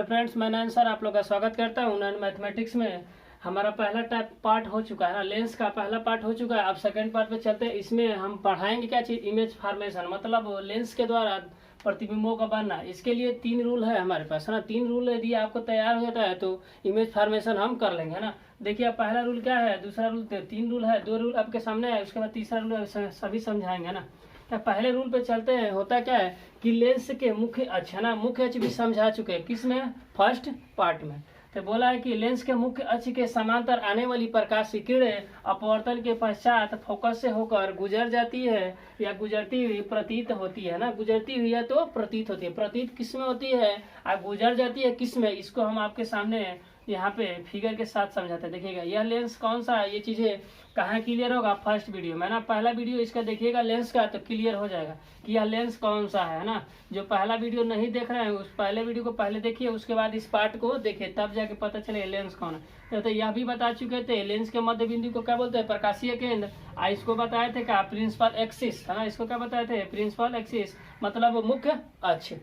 Hello friends, मैं नयन sir आप लोग का स्वागत करता हूँ। नयन मैथमेटिक्स में हमारा पहला पार्ट हो चुका है ना, लेंस का पहला पार्ट हो चुका है। अब सेकंड पार्ट पे चलते हैं। इसमें हम पढ़ाएंगे क्या चीज़, इमेज फॉर्मेशन, मतलब लेंस के द्वारा प्रतिबिंबों का बनना। इसके लिए 3 रूल है हमारे पास, है ना। 3 रूल यदि आपको तैयार हो जाता है तो इमेज फॉर्मेशन हम कर लेंगे, है ना। देखिए अब पहला रूल क्या है, दूसरा रूल, 3 रूल है, 2 रूल आपके सामने है, उसके बाद तीसरा रूल सभी समझाएंगे, है ना। तो पहले रूल पे चलते हैं। होता क्या है कि लेंस के मुख्य अक्ष, है ना, मुख्य अक्ष भी समझा चुके हैं किसमें, फर्स्ट पार्ट में। तो बोला है कि लेंस के मुख्य अक्ष के समांतर आने वाली प्रकाश की किरणें अपवर्तन के पश्चात फोकस से होकर गुजर जाती है या गुजरती हुई प्रतीत होती है ना। गुजरती हुई है तो प्रतीत होती है, प्रतीत किसमें होती है और गुजर जाती है किसमें, इसको हम आपके सामने यहाँ पे फिगर के साथ समझाते हैं। देखिएगा यह लेंस कौन सा है, ये चीजें कहाँ क्लियर होगा, फर्स्ट वीडियो में ना। पहला वीडियो इसका देखिएगा लेंस का, तो क्लियर हो जाएगा कि यह लेंस कौन सा है ना। जो पहला वीडियो नहीं देख रहे हैं उस पहले वीडियो को पहले देखिए, उसके बाद इस पार्ट को देखिए, तब जाके पता चलेगा लेंस कौन है। तो यह भी बता चुके थे, लेंस के मध्य बिंदु को क्या बोलते हैं, प्रकाशीय केंद्र। इसको बताए थे क्या, प्रिंसिपल एक्सिस, है ना। इसको क्या बताए थे, प्रिंसिपल एक्सिस, मतलब मुख्य अक्ष।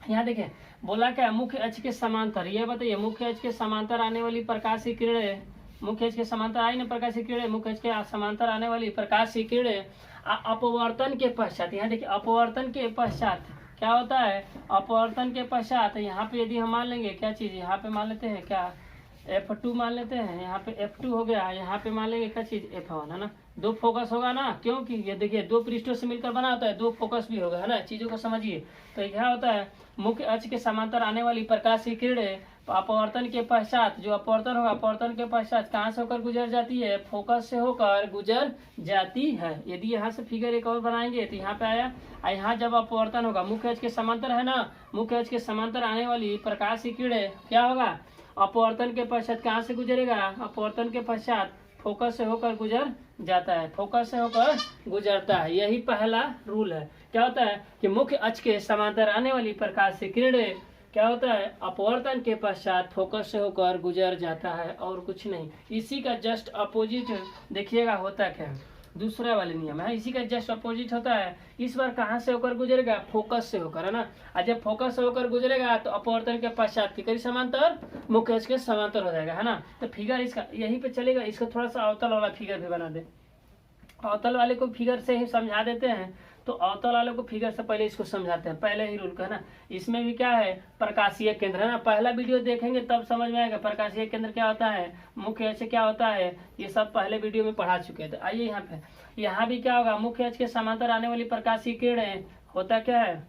यहाँ देखिए बोला क्या, मुख्य अक्ष के समांतर, ये बताइए मुख्य अक्ष के समांतर आने वाली प्रकाश की किरणें, मुख्य अक्ष के समांतर आई ना प्रकाश की किरणें, मुख्य अक्ष के समांतर आने वाली प्रकाश की किरणें अपवर्तन के पश्चात, यहाँ देखिए अपवर्तन के पश्चात क्या होता है, अपवर्तन के पश्चात यहाँ पे यदि हम मान लेंगे क्या चीज, यहाँ पे मान लेते हैं क्या, F2 मान लेते हैं, यहाँ पे F2 हो गया, यहाँ पे मान लेंगे क्या चीज F1, है ना। 2 फोकस होगा ना, क्योंकि ये देखिए 2 पृष्ठों से मिलकर बना होता है, 2 फोकस भी होगा, है ना। चीजों को समझिए। तो क्या होता है, मुख्य अक्ष के समांतर आने वाली प्रकाश की किरणें अपवर्तन के पश्चात, जो अपवर्तन होगा अपवर्तन के पश्चात कहाँ से होकर गुजर जाती है, फोकस से होकर गुजर जाती है। यदि यहाँ से फिगर एक और बनाएंगे तो यहाँ पे आया, यहाँ जब अपवर्तन होगा, मुख्य अक्ष के समांतर है ना, मुख्य अक्ष के समांतर आने वाली प्रकाश की किरणें क्या होगा, अपवर्तन के पश्चात कहाँ से गुजरेगा, अपवर्तन के पश्चात फोकस से होकर गुजर जाता है, फोकस से होकर गुजरता है। यही पहला रूल है। क्या होता है कि मुख्य अक्ष के समांतर आने वाली प्रकाश की किरणें क्या होता है, अपवर्तन के पश्चात फोकस से होकर गुजर जाता है, और कुछ नहीं। इसी का जस्ट अपोजिट देखिएगा होता क्या है, दूसरा वाले नियम है, इसी का जस्ट अपोजिट होता है। इस बार कहाँ से होकर गुजरेगा, फोकस से होकर, है ना। और जब फोकस से होकर गुजरेगा तो अपवर्तन के पश्चात के करीब समांतर मुख्य अक्ष के समांतर हो जाएगा, है ना। तो फिगर इसका यहीं पे चलेगा। इसको थोड़ा सा अवतल वाला फिगर भी बना दे, अवतल वाले को फिगर से ही समझा देते हैं। तो अवतल वाले को फिगर से पहले इसको समझाते हैं, पहले ही रूल का, है ना। इसमें भी क्या है, प्रकाशीय केंद्र, है ना। पहला वीडियो देखेंगे तब समझ में आएगा प्रकाशीय केंद्र क्या होता है, मुख्य अक्ष क्या होता है, ये सब पहले वीडियो में पढ़ा चुके थे। आइए यहाँ पे, यहाँ भी क्या होगा, मुख्य अक्ष के समांतर आने वाली प्रकाशीय किरणें होता क्या है,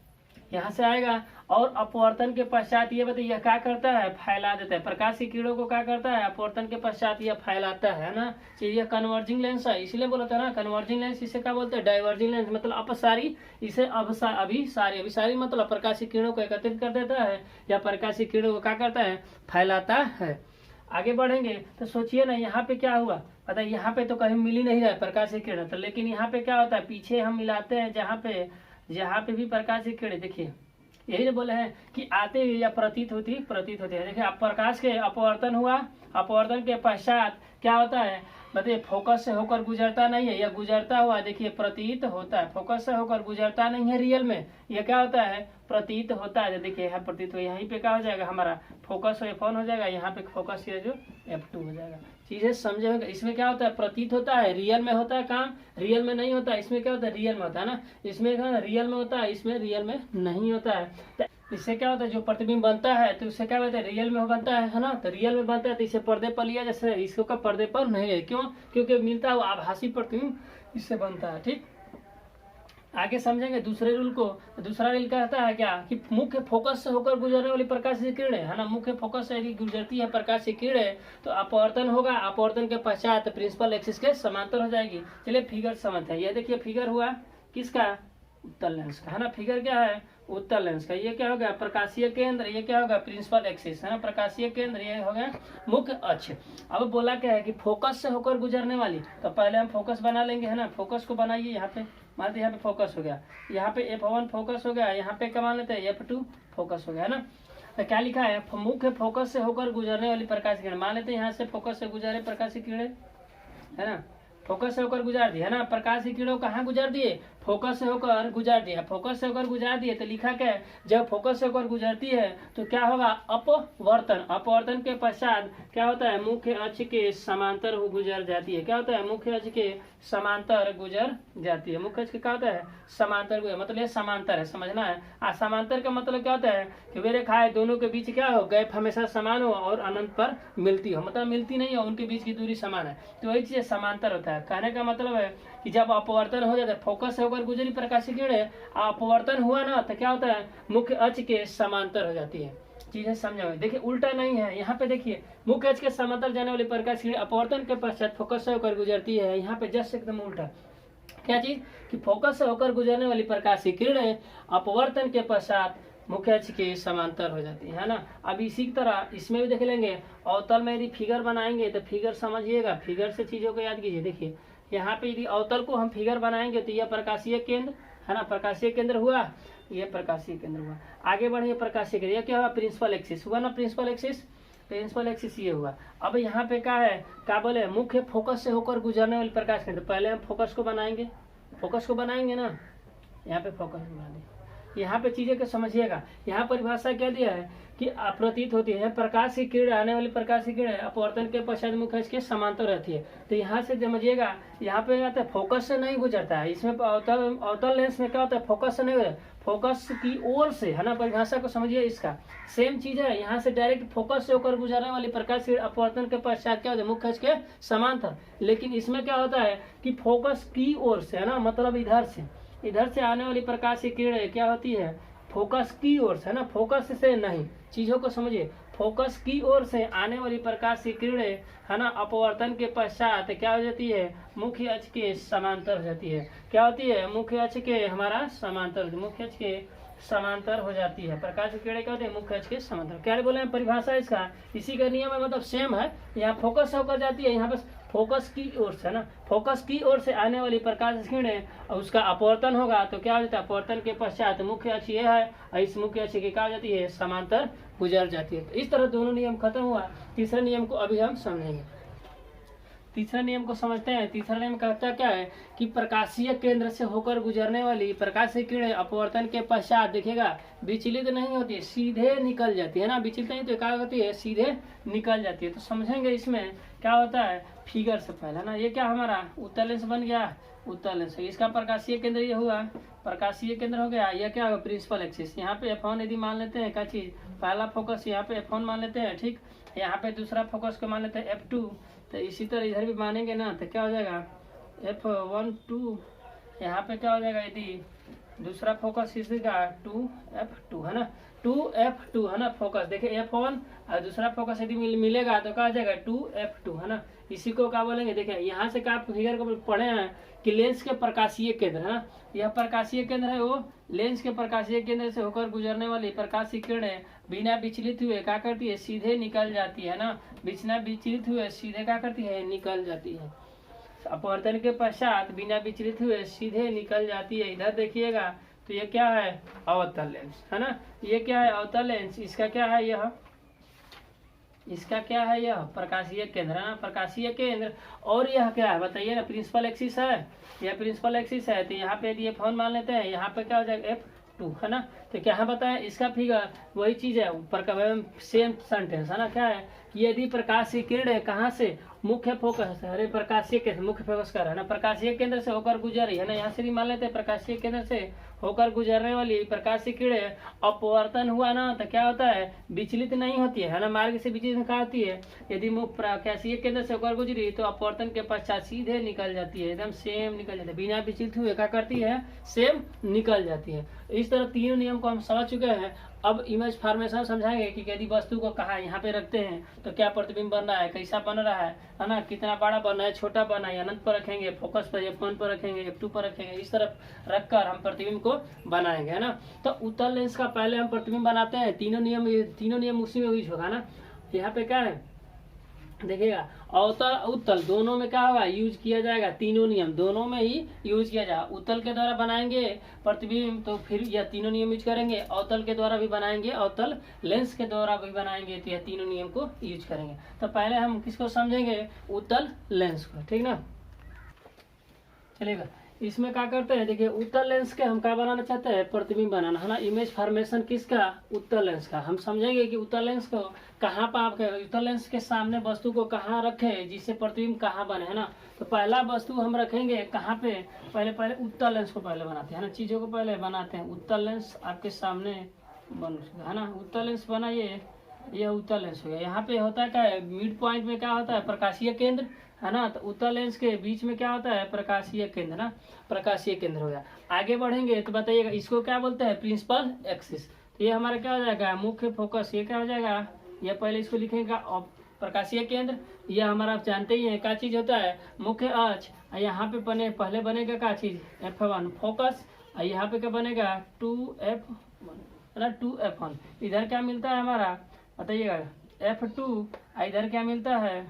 यहाँ से आएगा, और अपवर्तन के पश्चात ये बताइए क्या करता है, फैला देता है। प्रकाश की किरणों को क्या करता है, अपवर्तन के पश्चात यह फैलाता है ना। ये कन्वर्जिंग लेंस है, इसलिए बोला था ना कन्वर्जिंग लेंस। इसे क्या बोलते हैं, डाइवर्जिंग लेंस, मतलब अपसारी। इसे अभिसारी मतलब प्रकाश की किरणों को एकत्रित कर देता है, या प्रकाश की किरणों को क्या करता है, फैलाता है। आगे बढ़ेंगे तो सोचिए ना, यहाँ पे क्या हुआ पता है, यहाँ पे तो कहीं मिल ही नहीं रहा है प्रकाश की किरण, तो लेकिन यहाँ पे क्या होता है, पीछे हम मिलाते हैं जहाँ पे भी प्रकाश की किरणें, देखिए यही तो बोले हैं कि आते हुए या प्रतीत होती है। देखिए अब प्रकाश के अपवर्तन हुआ, अपवर्तन के पश्चात क्या होता है बताइए, फोकस से होकर गुजरता नहीं है, या गुजरता हुआ देखिए प्रतीत होता है। फोकस से होकर गुजरता नहीं है रियल में, यह क्या होता है, प्रतीत होता है। देखिए यहाँ प्रतीत हो, यहीं पे क्या हो जाएगा हमारा, फोकस F1 हो जाएगा, यहाँ पे फोकस ये जो F2 हो जाएगा। चीजें समझे होगा। इसमें क्या होता है, प्रतीत होता है, रियल में होता है काम, रियल में नहीं होता। इसमें क्या होता है, रियल में होता है ना। इसमें क्या रियल में होता है, इसमें रियल में नहीं होता है। इससे क्या होता है, जो प्रतिबिंब बनता है तो उससे क्या होता है, रियल में बनता है ना। तो रियल में बनता है तो इसे पर्दे पर लिया, जैसे इसको का पर्दे पर नहीं है, क्यों, क्योंकि मिलता है आभासी प्रतिबिंब इससे बनता है। ठीक, आगे समझेंगे दूसरे रूल को। दूसरा रूल कहता है क्या कि मुख्य फोकस से होकर गुजरने वाली प्रकाश की किरणें, है ना, मुख्य फोकस से यदि गुजरती है प्रकाश की किरणें तो अपवर्तन होगा, अपवर्तन के पश्चात प्रिंसिपल एक्सिस के समांतर हो जाएगी। चलिए फिगर समझते हैं। ये देखिए फिगर हुआ किसका, उत्तल लेंस का, है ना। फिगर क्या है, उत्तल लेंस का। ये क्या हो गया, प्रकाशीय केंद्र, ये क्या होगा, प्रिंसिपल एक्सिस, है ना। प्रकाशीय केंद्र ये हो गया मुख्य अक्ष। अब बोला क्या है कि फोकस से होकर गुजरने वाली, तो पहले हम फोकस बना लेंगे, है ना। फोकस को बनाइए, यहाँ पे मान यहाँ पे फोकस हो गया, यहाँ पे F1 फोकस हो गया, यहाँ पे क्या मान लेते हैं, F2 फोकस हो गया, है ना। तो क्या लिखा है, मुख्य फोकस से होकर गुजरने वाली प्रकाश की किरण, मान लेते हैं यहाँ से फोकस से गुजरे प्रकाश की किरण, है ना। फोकस से होकर गुजार दी, है ना। प्रकाश की किरणों कहाँ गुजार दिए, फोकस से होकर गुजार दिया, फोकस से होकर गुजार दिया तो लिखा क्या है, जब फोकस से होकर गुजरती है तो क्या होगा, अपवर्तन। अपवर्तन के पश्चात क्या होता है, मुख्य अक्ष के समांतर गुजर जाती है। क्या होता है, मुख्य अक्ष के समांतर गुजर जाती है। मुख्य अक्ष क्या होता है, समांतर गुजर, मतलब ये समांतर है, समझना है। समांतर का मतलब क्या होता है कि वे रेखाएं दोनों के बीच क्या हो, गैप हमेशा समान हो और अनंत पर मिलती हो, मतलब मिलती नहीं हो, उनके बीच की दूरी समान है, तो वही चीज समांतर होता है। कहने का मतलब है कि जब अपवर्तन हो जाता है, फोकस से होकर गुजरी प्रकाशीय किरणें, अपवर्तन हुआ ना तो क्या होता है, मुख्य अक्ष के समांतर हो जाती है। चीजें समझो, देखिए उल्टा नहीं है, यहाँ पे देखिए मुख्य अक्ष के समांतर जाने वाली प्रकाश किरण अपवर्तन के पश्चात फोकस से होकर गुजरती है। यहाँ पे जस्ट एकदम उल्टा, क्या चीज कि फोकस से होकर गुजरने वाली प्रकाश की किरणें अपवर्तन के पश्चात मुख्य अक्ष के समांतर हो जाती है ना। अब इसी तरह इसमें भी देख लेंगे, अवतल में यदि फिगर बनाएंगे तो फिगर समझिएगा, फिगर से चीजों को याद कीजिए। देखिए यहाँ पे यदि अवतल को हम फिगर बनाएंगे तो यह प्रकाशीय केंद्र है ना, प्रकाशीय केंद्र हुआ, ये प्रकाशीय केंद्र हुआ। आगे बढ़े प्रकाशीय केंद्र, यह क्या हुआ, प्रिंसिपल एक्सिस हुआ ना, प्रिंसिपल एक्सिस, प्रिंसिपल एक्सिस ये हुआ। अब यहाँ पे क्या है, क्या बोले, मुख्य फोकस से होकर गुजरने वाली प्रकाश केंद्र। पहले हम फोकस को बनाएंगे, फोकस को बनाएंगे ना, यहाँ पे फोकस बना दें। यहाँ पे चीजें को समझिएगा, यहाँ परिभाषा क्या दिया है कि प्रतीत होती है प्रकाश की किरण, आने वाली प्रकाश की किरण अपवर्तन के पश्चात मुख्य अक्ष के समांतर रहती है। तो यहाँ से समझिएगा, यहाँ पे आता है फोकस से नहीं गुजरता है, इसमें अवतल लेंस में क्या होता है, फोकस से नहीं गुजरता, फोकस की ओर से है ना। परिभाषा को समझिए, इसका सेम चीज है, यहाँ से डायरेक्ट फोकस से होकर गुजरने वाली प्रकाश की अपवर्तन के पश्चात क्या होता है, मुख्य अक्ष के समांतर। लेकिन इसमें क्या होता है कि फोकस की ओर से है ना, मतलब इधर से आने वाली प्रकाश की किरणें क्या होती है, फोकस की ओर से है ना, फोकस से नहीं। चीजों को समझिए, फोकस की ओर से आने वाली प्रकाश की किरणें है ना, अपवर्तन के पश्चात क्या हो जाती है, मुख्य अक्ष के समांतर हो जाती है। क्या होती है, मुख्य अक्ष के हमारा समांतर, मुख्य अक्ष के समांतर हो जाती है। प्रकाश की किरणें क्या होती है, मुख्य अक्ष के समांतर। क्या बोले हैं, परिभाषा इसका इसी का नियम है, मतलब सेम है। यहाँ फोकस होकर जाती है, यहाँ पर फोकस की ओर से ना, फोकस की ओर से आने वाली प्रकाश किरणें उसका अपवर्तन होगा तो क्या हो जाता है, अपवर्तन के पश्चात मुख्य अक्ष ये है और इस मुख्य अक्ष की क्या हो जाती है, समांतर गुजर जाती है। तो इस तरह दोनों नियम खत्म हुआ। तीसरे नियम को अभी हम समझेंगे। तीसरा नियम को समझते हैं। तीसरा नियम कहता क्या है कि प्रकाशीय केंद्र से होकर गुजरने वाली प्रकाश की किरणें अपवर्तन के पश्चात देखिएगा विचलित नहीं होती है, सीधे निकल जाती है ना, विचलित नहीं तो क्या होती है, सीधे निकल जाती है। तो समझेंगे इसमें क्या होता है, फिगर से पहले ना, ये क्या हमारा उत्तल लेंस बन गया, उत्तल लेंस, इसका प्रकाशीय केंद्र ये हुआ, प्रकाशीय केंद्र हो गया। यह क्या होगा, प्रिंसिपल एक्सिस। यहाँ पे F1 यदि मान लेते हैं क्या चीज, पहला फोकस यहाँ पे F1 मान लेते हैं, ठीक। यहाँ पे दूसरा फोकस को मान लेते हैं F2, तो इसी तरह इधर भी मानेंगे ना तो क्या हो जाएगा F1 2, यहाँ पे क्या हो जाएगा, यदि दूसरा फोकस इसी का 2F2 है ना, 2F2 है ना फोकस। देखिए F1 और दूसरा फोकस यदि मिलेगा तो क्या हो जाएगा 2F2 है ना। इसी को क्या बोलेंगे, देखिए यहाँ से क्या फिगर को पढ़े हैं कि लेंस के प्रकाशीय केंद्र है ना, यह प्रकाशीय केंद्र है, वो लेंस के प्रकाशीय केंद्र से होकर गुजरने वाली प्रकाश की किरणें बिना विचलित हुए क्या करती है, सीधे निकल जाती है ना, बिना विचलित हुए सीधे क्या करती है, निकल जाती है। अपवर्तन के पश्चात बिना विचलित हुए सीधे निकल जाती है। इधर देखिएगा तो ये क्या है, अवतल लेंस है ना, ये क्या है, अवतल लेंस। इसका क्या है, यह इसका क्या है, यह प्रकाशीय केंद्र है ना, प्रकाशीय केंद्र। और यह क्या है बताइए ना, प्रिंसिपल एक्सिस है, यह प्रिंसिपल एक्सिस है। तो यहाँ पे यदि F1 मान लेते हैं, यहाँ पे क्या हो जाएगा F2 है ना। तो क्या बताएं, इसका फिगर वही चीज है, ऊपर का सेम सेंटेंस है ना। क्या है कि यदि प्रकाश की किरणें कहाँ से, मुख्य फोकस, अरे प्रकाशीय केंद्र, मुख्य फोकस कर है ना, प्रकाशीय केंद्र से होकर गुजर रही है ना, यहाँ से भी मान लेते हैं प्रकाशीय केंद्र से होकर गुजरने वाली प्रकाश की किरणें अपवर्तन हुआ ना तो क्या होता है, विचलित नहीं होती है ना, मार्ग से विचलित कहाँ होती है, यदि प्रकाशीय केंद्र से होकर गुजरी तो अपवर्तन के पश्चात सीधे निकल जाती है, एकदम सेम निकल जाती है, बिना विचलित हुए क्या करती है, सेम निकल जाती है। इस तरह तीनों नियम को हम समझ चुके हैं। अब इमेज फॉर्मेशन समझाएंगे कि यदि वस्तु को कहा यहाँ पे रखते हैं तो क्या प्रतिबिंब बन रहा है, कैसा बन रहा है ना, कितना बड़ा बना है, छोटा बना है, अनंत पर रखेंगे, फोकस पर F1 पर रखेंगे, F2 पर रखेंगे, इस तरफ रखकर हम प्रतिबिंब को बनाएंगे है ना। तो उत्तल लेंस का पहले हम प्रतिबिंब बनाते हैं, तीनों नियम उसी में यूज होगा ना। यहाँ पे क्या है देखिएगा, अवतल उत्तल दोनों में क्या होगा, यूज किया जाएगा, तीनों नियम दोनों में ही यूज किया जाएगा। उत्तल के द्वारा बनाएंगे प्रतिबिंब तो फिर यह तीनों नियम यूज करेंगे, अवतल के द्वारा भी बनाएंगे, अवतल लेंस के द्वारा भी बनाएंगे, तो यह तीनों नियम को यूज करेंगे। तो पहले हम किसको समझेंगे, उत्तल लेंस को, ठीक ना। चलेगा, इसमें क्या करते हैं, देखिए उत्तल लेंस के हम क्या बनाना चाहते हैं, प्रतिबिंब बनाना है ना। इमेज फॉर्मेशन किसका, उत्तल लेंस का। हम समझेंगे कि उत्तल लेंस को कहाँ पर आप उत्तल लेंस के सामने वस्तु को कहाँ रखें जिससे प्रतिबिंब कहाँ बने, है ना। तो पहला वस्तु हम रखेंगे कहाँ पे, पहले उत्तल लेंस को पहले बनाते हैं ना, चीज़ों को पहले बनाते हैं। उत्तल लेंस आपके सामने बन है ना, उत्तल लेंस बनाइए, ये उत्तल लेंस हो गया। यहाँ पे होता है क्या है, मिड पॉइंट में क्या होता है, प्रकाशीय केंद्र, है ना। तो उत्तल लेंस के बीच में क्या होता है, प्रकाशीय केंद्र ना, प्रकाशीय केंद्र हो गया। आगे बढ़ेंगे तो बताइएगा इसको क्या बोलते हैं, प्रिंसिपल एक्सिस। तो ये हमारा क्या हो जाएगा, मुख्य फोकस। ये क्या हो जाएगा, ये पहले इसको लिखेगा प्रकाशीय केंद्र। ये हमारा आप जानते ही हैं क्या चीज होता है, मुख्य अक्ष। यहाँ पे पहले बनेगा क्या चीज, F1 फोकस। यहाँ पे क्या बनेगा 2F1 है ना, 2F1। इधर क्या मिलता है हमारा बताइएगा, F2। इधर क्या मिलता है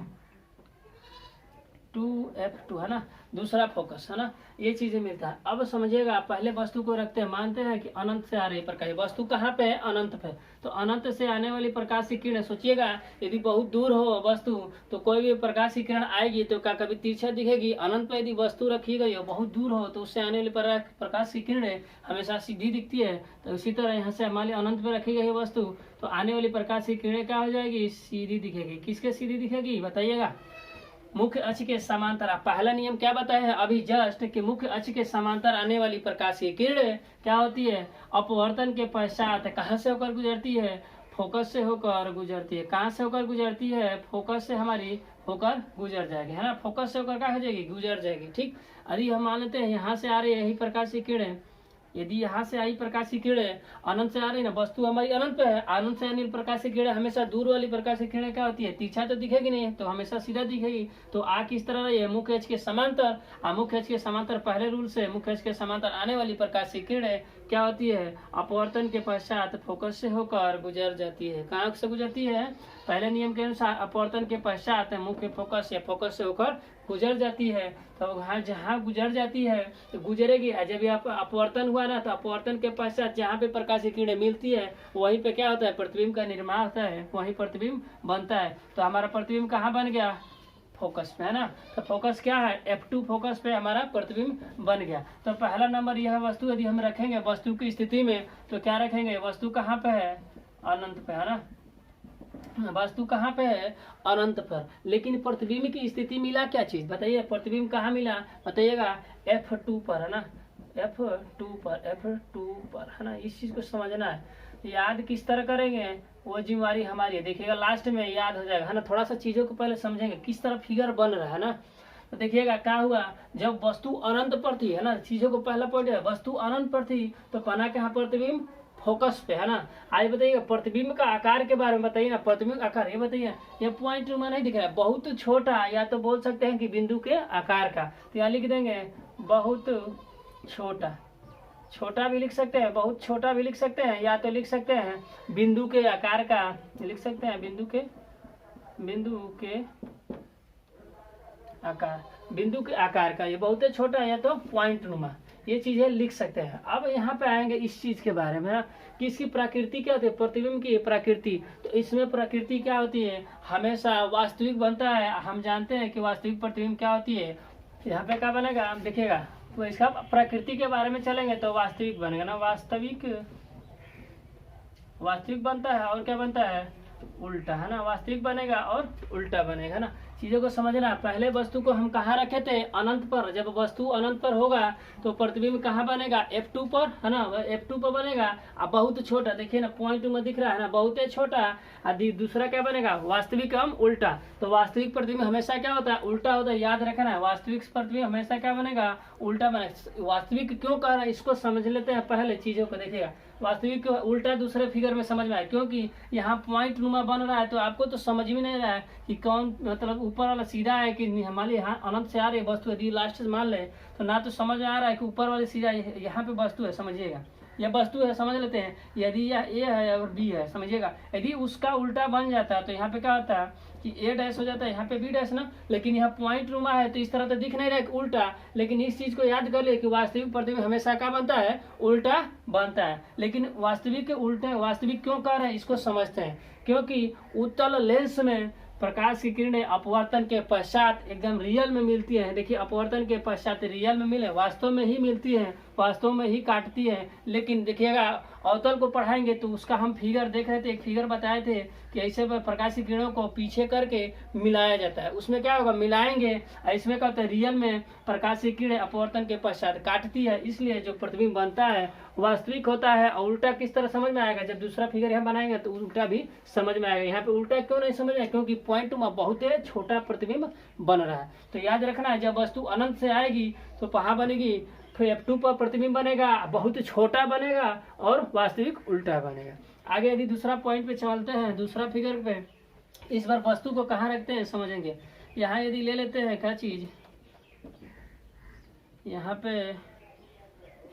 2F2 है ना, दूसरा फोकस है ना, ये चीजें मिलता है। अब समझिएगा, पहले वस्तु को रखते हैं, मानते हैं कि अनंत से आ रही प्रकाश। वस्तु कहाँ पे है, अनंत पे। तो अनंत से आने वाली प्रकाश की किरण, सोचिएगा यदि बहुत दूर हो वस्तु तो कोई भी प्रकाश की किरण आएगी तो क्या कभी तिरछा दिखेगी। अनंत पे यदि वस्तु रखी गई हो, बहुत दूर हो, तो उससे आने वाली प्रकाश की किरणें हमेशा सीधी दिखती है। तो इसी तरह यहाँ से हमारी अनंत पे रखी गई वस्तु, तो आने वाली प्रकाश की किरणें क्या हो जाएगी, सीधी दिखेगी। किसके सीधी दिखेगी बताइएगा, मुख्य अक्ष के समांतर। पहला नियम क्या बताया है अभी जस्ट, कि मुख्य अक्ष के समांतर आने वाली प्रकाश की किरण क्या होती है, अपवर्तन के पश्चात कहाँ से होकर गुजरती है, फोकस से होकर गुजरती है। कहाँ से होकर गुजरती है, फोकस से हमारी होकर गुजर जाएगी, है ना। फोकस से होकर क्या हो जाएगी, गुजर जाएगी। ठीक, यदि हम मान लेते हैं यहाँ से आ रही है यही प्रकाश की किरण, यदि यहाँ से आई प्रकाश की किरणें अनंत से आ रही ना, वस्तु हमारी अनंत पे है, अनंत से आने प्रकाश की किरणें हमेशा दूर वाली प्रकाश की किरणें क्या होती है, तिरछा तो दिखेगी नहीं, तो हमेशा सीधा दिखेगी। तो आ किस तरह रही है, मुख्य अक्ष के समांतर। मुख्य अक्ष के समांतर पहले रूल से, मुख्य अक्ष के समांतर आने वाली प्रकाश की किरणें क्या होती है, अपवर्तन के पश्चात फोकस से होकर गुजर जाती है। कहाँ से गुजरती है, पहले नियम के अनुसार अपवर्तन के पश्चात मुख्य फोकस या फोकस से होकर गुजर जाती है। तो वहाँ जहाँ गुजर जाती है तो गुजरेगी। जब ये अपवर्तन हुआ ना, तो अपवर्तन के पश्चात जहाँ पे प्रकाश की किरणें मिलती है वहीं पे क्या होता है, प्रतिबिंब का निर्माण होता है, वहीं प्रतिबिंब बनता है। तो हमारा प्रतिबिंब कहाँ बन गया, फोकस में, है ना। तो फोकस क्या है, F2 फोकस पे हमारा प्रतिबिंब बन गया। तो पहला नंबर यह वस्तु यदि हम रखेंगे वस्तु की स्थिति में, तो क्या रखेंगे, वस्तु कहाँ पे है, अनंत पे, है ना। वस्तु कहाँ पे है, अनंत पर। लेकिन प्रतिबिंब की स्थिति मिला क्या चीज बताइए, प्रतिबिंब कहाँ मिला बताइएगा, F2 पर, है ना, F2 पर, है ना। इस चीज को समझना है। याद किस तरह करेंगे वो जिम्मेवारी हमारी है, देखिएगा लास्ट में याद हो जाएगा, है ना। थोड़ा सा चीजों को पहले समझेंगे किस तरह फिगर बन रहा है ना। तो देखिएगा क्या हुआ, जब वस्तु अनंत पर थी, है ना, चीजों को पहला पॉइंट है, वस्तु अनंत पर थी तो बना के यहाँ प्रतिबिंब फोकस पे, है ना। आज बताइए प्रतिबिंब का आकार के बारे में बताइए ना, प्रतिबिंब आकार ये बताइए, ये पॉइंट में नहीं दिख रहा है, बहुत छोटा, या तो बोल सकते हैं कि बिंदु के आकार का। तो यहाँ लिख देंगे बहुत छोटा, छोटा भी लिख सकते हैं, बहुत छोटा भी लिख सकते हैं, या तो लिख सकते हैं बिंदु के आकार का, लिख सकते हैं बिंदु के आकार का, ये बहुत छोटा या तो पॉइंट नुमा, ये चीजें लिख सकते हैं। अब यहाँ पे आएंगे इस चीज के बारे में कि इसकी प्रकृति क्या होती है, प्रतिबिंब की प्रकृति। तो इसमें प्रकृति क्या होती है, हमेशा वास्तविक बनता है। हम जानते हैं कि वास्तविक प्रतिबिंब क्या होती है। यहाँ पे क्या बनेगा आप देखिएगा, तो इसका प्रकृति के बारे में चलेंगे तो वास्तविक बनेगा ना, वास्तविक बनता है, और क्या बनता है, उल्टा, है ना। वास्तविक बनेगा और उल्टा बनेगा ना। चीजों को समझना, पहले वस्तु को हम कहाँ रखे थे, अनंत पर। जब वस्तु अनंत पर होगा तो प्रतिबिंब कहाँ बनेगा, F2 पर, है ना, F2 पर बनेगा। अब बहुत छोटा, देखिए ना पॉइंट में दिख रहा है ना, बहुत छोटा। दूसरा क्या बनेगा, वास्तविक हम उल्टा। तो वास्तविक प्रतिबिंब हमेशा क्या होता है, उल्टा होता है, याद रखना है। वास्तविक प्रतिबिंब हमेशा क्या बनेगा, उल्टा बनेगा। वास्तविक क्यों कह रहा है, इसको समझ लेते हैं पहले चीजों को। देखिएगा वास्तविक उल्टा दूसरे फिगर में समझ में आए, क्योंकि यहाँ पॉइंट नुमा बन रहा है, तो आपको तो समझ में नहीं रहा है कि कौन, मतलब ऊपर वाला सीधा है कि हमारे यहाँ अनंत से आ रही वस्तु। यदि लास्ट से मान ले तो ना तो समझ आ रहा है कि ऊपर वाले सीधा यहाँ पे वस्तु है, समझिएगा यह वस्तु है, समझ लेते हैं। यदि यह ए है और बी है, समझिएगा। यदि उसका उल्टा बन जाता है तो यहाँ पे क्या होता है कि ए डैश हो जाता है, यहाँ पे बी डैश ना। लेकिन यहाँ पॉइंट नुमा है तो इस तरह तो दिख नहीं रहा है उल्टा। लेकिन इस चीज को याद कर ले कि वास्तविक प्रतिबिंब हमेशा क्या बनता है, उल्टा बनता है। लेकिन वास्तविक के उल्टे, वास्तविक क्यों कह रहे हैं इसको समझते हैं। क्योंकि उत्तल लेंस में प्रकाश की किरणें अपवर्तन के पश्चात एकदम रियल में मिलती हैं। देखिए अपवर्तन के पश्चात रियल में मिले, वास्तव में ही मिलती हैं, वास्तव में ही काटती है। लेकिन देखिएगा अवतल को पढ़ाएंगे तो उसका हम फिगर देख रहे थे, एक फिगर बताए थे कि ऐसे प्रकाश की किरणों को पीछे करके मिलाया जाता है। उसमें क्या होगा, मिलाएंगे, इसमें क्या होता है, रियल में प्रकाश की किरणें अपवर्तन के पश्चात काटती है, इसलिए जो प्रतिबिंब बनता है वास्तविक होता है। और उल्टा किस तरह समझ में आएगा, जब दूसरा फिगर यहाँ बनाएंगे तो उल्टा भी समझ में आएगा। यहाँ पे उल्टा क्यों नहीं समझ में आएगा, क्योंकि पॉइंट में बहुत छोटा प्रतिबिंब बन रहा है। तो याद रखना है, जब वस्तु अनंत से आएगी तो कहाँ बनेगी, फिर F2 पर प्रतिबिंब बनेगा, बहुत छोटा बनेगा और वास्तविक उल्टा बनेगा। आगे यदि दूसरा पॉइंट पे चलते हैं, दूसरा फिगर पे, इस बार वस्तु को कहाँ रखते हैं समझेंगे। यहाँ यदि ले लेते हैं क्या चीज, यहाँ पे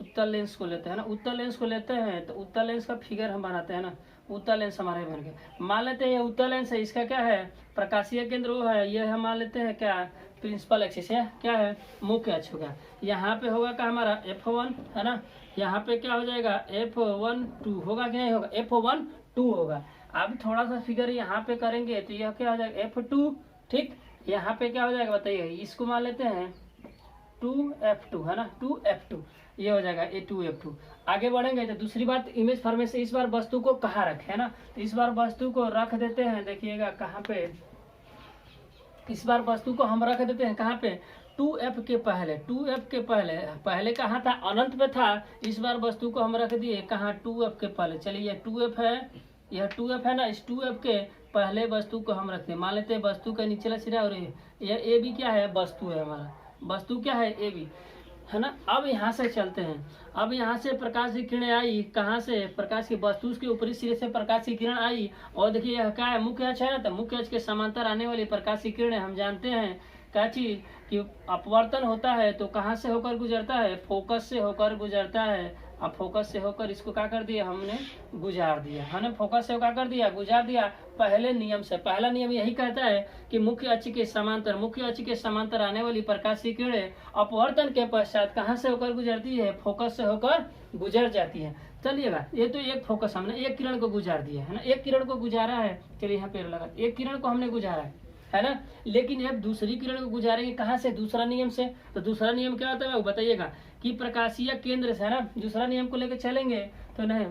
उत्तल लेंस को लेते हैं ना, उत्तल लेंस को लेते हैं तो उत्तल लेंस का फिगर हम बनाते हैं ना, उत्तल लेंस हमारे बन गए। मान लेते हैं ये उत्तल लेंस है, इसका क्या है, प्रकाशीय केंद्र वो है, ये हम मान लेते हैं क्या, प्रिंसिपल एक्सिस है, क्या है, मुख्य अक्ष होगा। यहाँ पे होगा क्या हमारा F1 है ना, यहाँ पे क्या हो जाएगा F1 होगा कि नहीं होगा, F1 होगा। अब थोड़ा सा फिगर यहाँ पे करेंगे तो यह क्या हो जाएगा F2, ठीक। यहाँ पे क्या हो जाएगा बताइए, इसको मान लेते हैं 2F2 है ना, 2F2 ये हो जाएगा, ये 2F2। आगे बढ़ेंगे तो दूसरी बात इमेज फॉर्मेशन, इस बार वस्तु को कहाँ रखे है ना, तो इस बार वस्तु को रख देते हैं, देखिएगा कहाँ पे, इस बार वस्तु को हम रख देते हैं कहाँ पे, 2F के पहले, 2F के पहले, पहले कहाँ था, अनंत पे था, इस बार वस्तु को हम रख दिए कहाँ, 2F के पहले। चलिए 2F है, यह 2F है ना, इस 2F के पहले वस्तु को हम रखते हैं, मान लेते हैं वस्तु का निचला सिरा और यह ए बी क्या है, वस्तु है हमारा, वस्तु क्या है, ए बी है ना। अब यहाँ से चलते हैं, अब यहाँ से प्रकाश की किरणें आई, कहाँ से, प्रकाश की वस्तु के ऊपरी सिरे से प्रकाश की किरण आई, और देखिए यह क्या है, मुख्य अक्ष है ना, तो मुख्य अक्ष के समांतर आने वाली प्रकाश की किरणें हम जानते हैं क्या चीज, कि अपवर्तन होता है तो कहाँ से होकर गुजरता है, फोकस से होकर गुजरता है। अब फोकस से होकर इसको क्या कर दिया हमने, गुजार दिया है ना, फोकस से क्या कर दिया, गुजार दिया। पहले नियम से, पहला नियम यही कहता है कि मुख्य अक्ष के समांतर, मुख्य अक्ष के समांतर आने वाली प्रकाश की किरणें अपवर्तन के पश्चात कहाँ से होकर गुजरती है, फोकस से होकर गुजर जाती है। चलिएगा, ये तो एक फोकस हमने एक किरण को गुजार दिया है ना, एक किरण को गुजारा है, चलिए यहाँ पे लगा, एक किरण को हमने गुजारा है ना। लेकिन अब दूसरी किरण को गुजारेंगे कहाँ से, दूसरा नियम से। तो दूसरा नियम क्या होता है वो बताइएगा, कि प्रकाशीय केंद्र से है ना, दूसरा नियम को लेकर चलेंगे तो नहीं,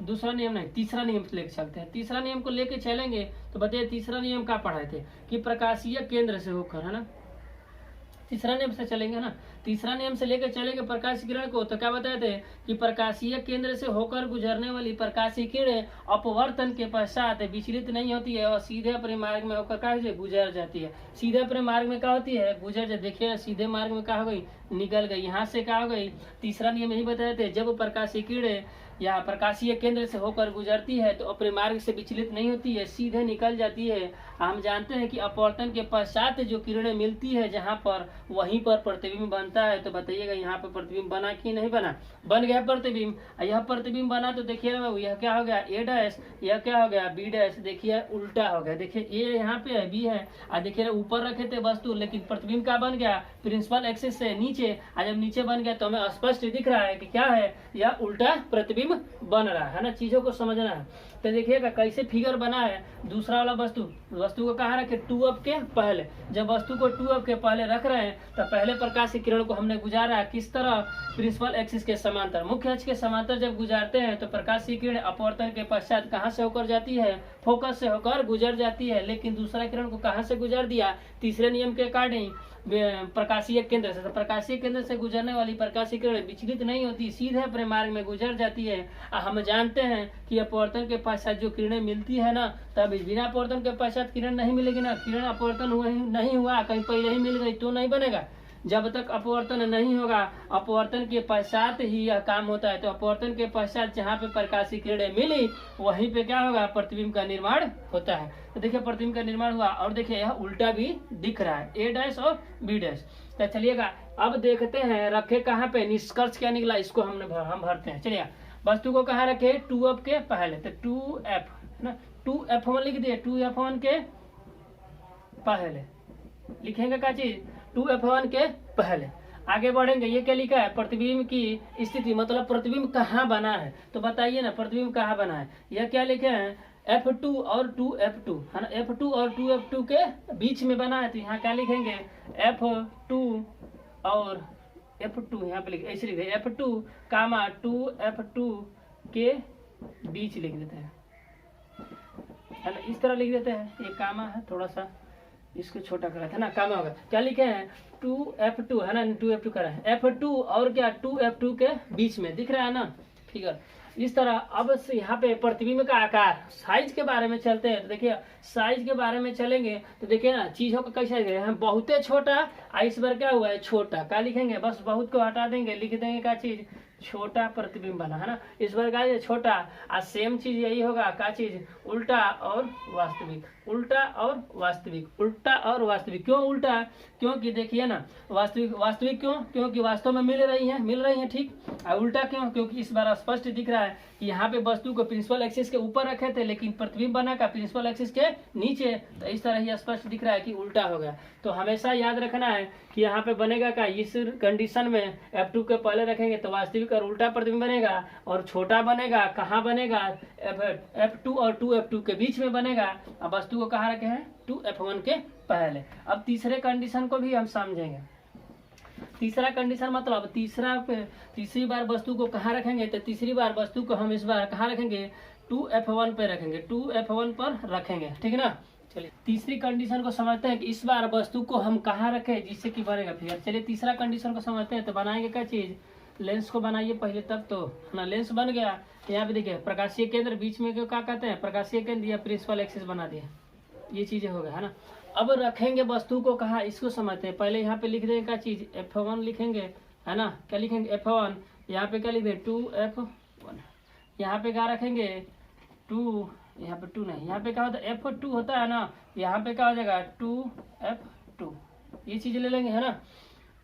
दूसरा नियम नहीं, तीसरा नियम से लेकर चलते हैं। तीसरा नियम को लेकर चलेंगे तो बताइए तीसरा नियम क्या पढ़ाए थे, कि प्रकाशीय केंद्र से होकर है ना, तीसरा नियम से चलेंगे ना, तीसरा नियम से लेकर चलेंगे प्रकाश किरण को, तो क्या बताए थे कि प्रकाशीय केंद्र से होकर गुजरने वाली प्रकाश की किरणें अपवर्तन के पश्चात विचलित नहीं होती है और सीधे अपने मार्ग में होकर क्या गुजर जाती है, सीधे अपने मार्ग में क्या होती है, गुजर जाती। देखिए सीधे मार्ग में क्या हो गई, निकल गई, यहाँ से क्या हो गई। तीसरा नियम यही बताए थे, जब प्रकाश की किरणें या प्रकाशीय केंद्र से होकर गुजरती है तो अपने मार्ग से विचलित नहीं होती है, सीधे निकल जाती है। हम जानते हैं कि अपवर्तन के पश्चात जो किरणें मिलती है जहाँ पर, वहीं पर प्रतिबिंब बनता है। तो बताइएगा यहाँ पर प्रतिबिंब बना कि नहीं बना, बन गया प्रतिबिंब। यह प्रतिबिंब बना तो देखिए यह क्या हो गया ए डैश, यह क्या हो गया बी डैश, देखिए उल्टा हो गया। देखिए ए यहाँ पे है, बी है, और देखिए ऊपर रखे थे वस्तु, लेकिन प्रतिबिंब क्या बन गया, प्रिंसिपल एक्सिस से नीचे। आज जब नीचे बन गया तो हमें स्पष्ट दिख रहा है कि क्या है, यह उल्टा प्रतिबिंब बन रहा है ना, चीजों को समझना है। तो देखिएगा कैसे फिगर बना है, दूसरा वाला वस्तु को कहाँ रखे, 2F के पहले। जब वस्तु को 2F के पहले रख रहे हैं तो पहले प्रकाश की किरण को हमने गुजारा किस तरह, प्रिंसिपल एक्सिस के समांतर, मुख्य अक्ष के समांतर जब गुजारते हैं तो प्रकाश की किरण अपवर्तन के पश्चात कहाँ से होकर जाती है, फोकस से होकर गुजर जाती है। लेकिन दूसरा किरण को कहाँ से गुजर दिया, तीसरे नियम के अकॉर्डिंग प्रकाशीय केंद्र से। तो प्रकाशीय केंद्र से गुजरने वाली प्रकाशीय किरण विचलित नहीं होती, सीधे अपने मार्ग में गुजर जाती है। हम जानते हैं कि अपवर्तन के पश्चात जो किरणें मिलती है ना, तब बिना अपवर्तन के पश्चात किरण नहीं मिलेगी ना, किरण अपवर्तन हुआ नहीं हुआ, कहीं पहले ही मिल गई तो नहीं बनेगा। जब तक अपवर्तन नहीं होगा, अपवर्तन के पश्चात ही यह काम होता है। तो अपवर्तन के पश्चात जहाँ पे प्रकाश की किरणें मिली वहीं पे क्या होगा, प्रतिबिंब का निर्माण होता है। तो देखिए प्रतिबिंब का निर्माण हुआ, और देखिए यह उल्टा भी दिख रहा है, ए डैश और बी डैश। तो चलिएगा अब देखते हैं रखे कहाँ पे, निष्कर्ष क्या निकला इसको हम भरते हैं। चलिए वस्तु को कहाँ रखे, 2F के पहले, तो 2F ना, 2F1 लिख दिए, 2F1 के पहले लिखेंगे क्या चीज, 2F1 के पहले। आगे बढ़ेंगे, ये क्या लिखा है, प्रतिबिंब की स्थिति, मतलब प्रतिबिंब कहाँ बना है। तो बताइए ना प्रतिबिंब कहाँ बना है, यह क्या लिखे हैं, F2 और 2F2 है ना, F2 और 2F2 के बीच में बना है, तो यहाँ क्या लिखेंगे F2 और F2, यहाँ पे लिखे ऐसे लिखे F2 कामा 2F2 के बीच लिख देते हैं, है ना, इस तरह लिख देते हैं। ये कामा है, थोड़ा सा इसको छोटा करा था ना, कामा होगा। क्या लिखे हैं 2F2 है ना, 2F2 करा है, F2 और क्या 2F2 के बीच में दिख रहा है ना फिगर, इस तरह। अब यहाँ पे प्रतिबिंब का आकार साइज के बारे में चलते हैं, तो देखिए साइज के बारे में चलेंगे तो देखिए ना चीजों का कैसा है, बहुते छोटा, इस बार क्या हुआ है छोटा, क्या लिखेंगे बस बहुत को हटा देंगे, लिख देंगे क्या चीज छोटा प्रतिबिंब बना है ना, इस बार क्या है छोटा। आज सेम चीज यही होगा, क्या चीज उल्टा और वास्तविक, उल्टा और वास्तविक, उल्टा और वास्तविक। क्यों उल्टा, क्योंकि देखिए ना वास्तविक, वास्तविक क्यों, क्योंकि वास्तव में मिल रही है ठीक। और उल्टा क्यों, क्योंकि इस बार स्पष्ट दिख रहा है कि यहाँ पे वस्तु को प्रिंसिपल एक्सिस के ऊपर रखे थे, लेकिन प्रतिबिंब बना का प्रिंसिपल एक्सिस के नीचे, तो इस तरह ही स्पष्ट दिख रहा है कि उल्टा हो गया। तो हमेशा याद रखना है कि यहाँ पे बनेगा क्या, इस कंडीशन में F2 के पहले रखेंगे तो वास्तविक और उल्टा प्रतिबिंब बनेगा, और छोटा बनेगा कहाँ बनेगा F2 और 2F2 के बीच में बनेगा। अब वस्तु को कहाँ रखे हैं 2F1 के पहले। अब तीसरे कंडीशन को भी हम समझेंगे। तीसरा कंडीशन मतलब तीसरी बार वस्तु को कहाँ रखेंगे, तो तीसरी बार वस्तु को हम इस बार कहाँ रखेंगे 2F1 पे रखेंगे, 2F1 पर रखेंगे, ठीक है ना। चलिए तीसरी कंडीशन को समझते हैं कि इस बार वस्तु को हम कहाँ रखें जिससे कि बनेगा फिगर। चलिए तीसरा कंडीशन को समझते हैं, तो बनाएंगे क्या चीज, लेंस को बनाइए पहले तब तो ना। लेंस बन गया, यहाँ पे देखिए प्रकाशीय केंद्र बीच में क्या कहते हैं, प्रकाशीय केंद्र या प्रिंसिपल एक्सिस बना दिया, ये चीजें हो गया है ना। अब रखेंगे वस्तु को कहाँ, इसको समझते हैं। पहले यहाँ पे लिख देंगे क्या चीज F1 लिखेंगे, है ना, क्या लिखेंगे F1, यहाँ पे क्या लिख देंगे 2F1, यहाँ पे क्या रखेंगे 2, यहाँ पे 2 नहीं, यहाँ पे क्या होता है F2 होता है ना, यहाँ पे क्या हो जाएगा 2F2, ये चीज ले लेंगे, है ना।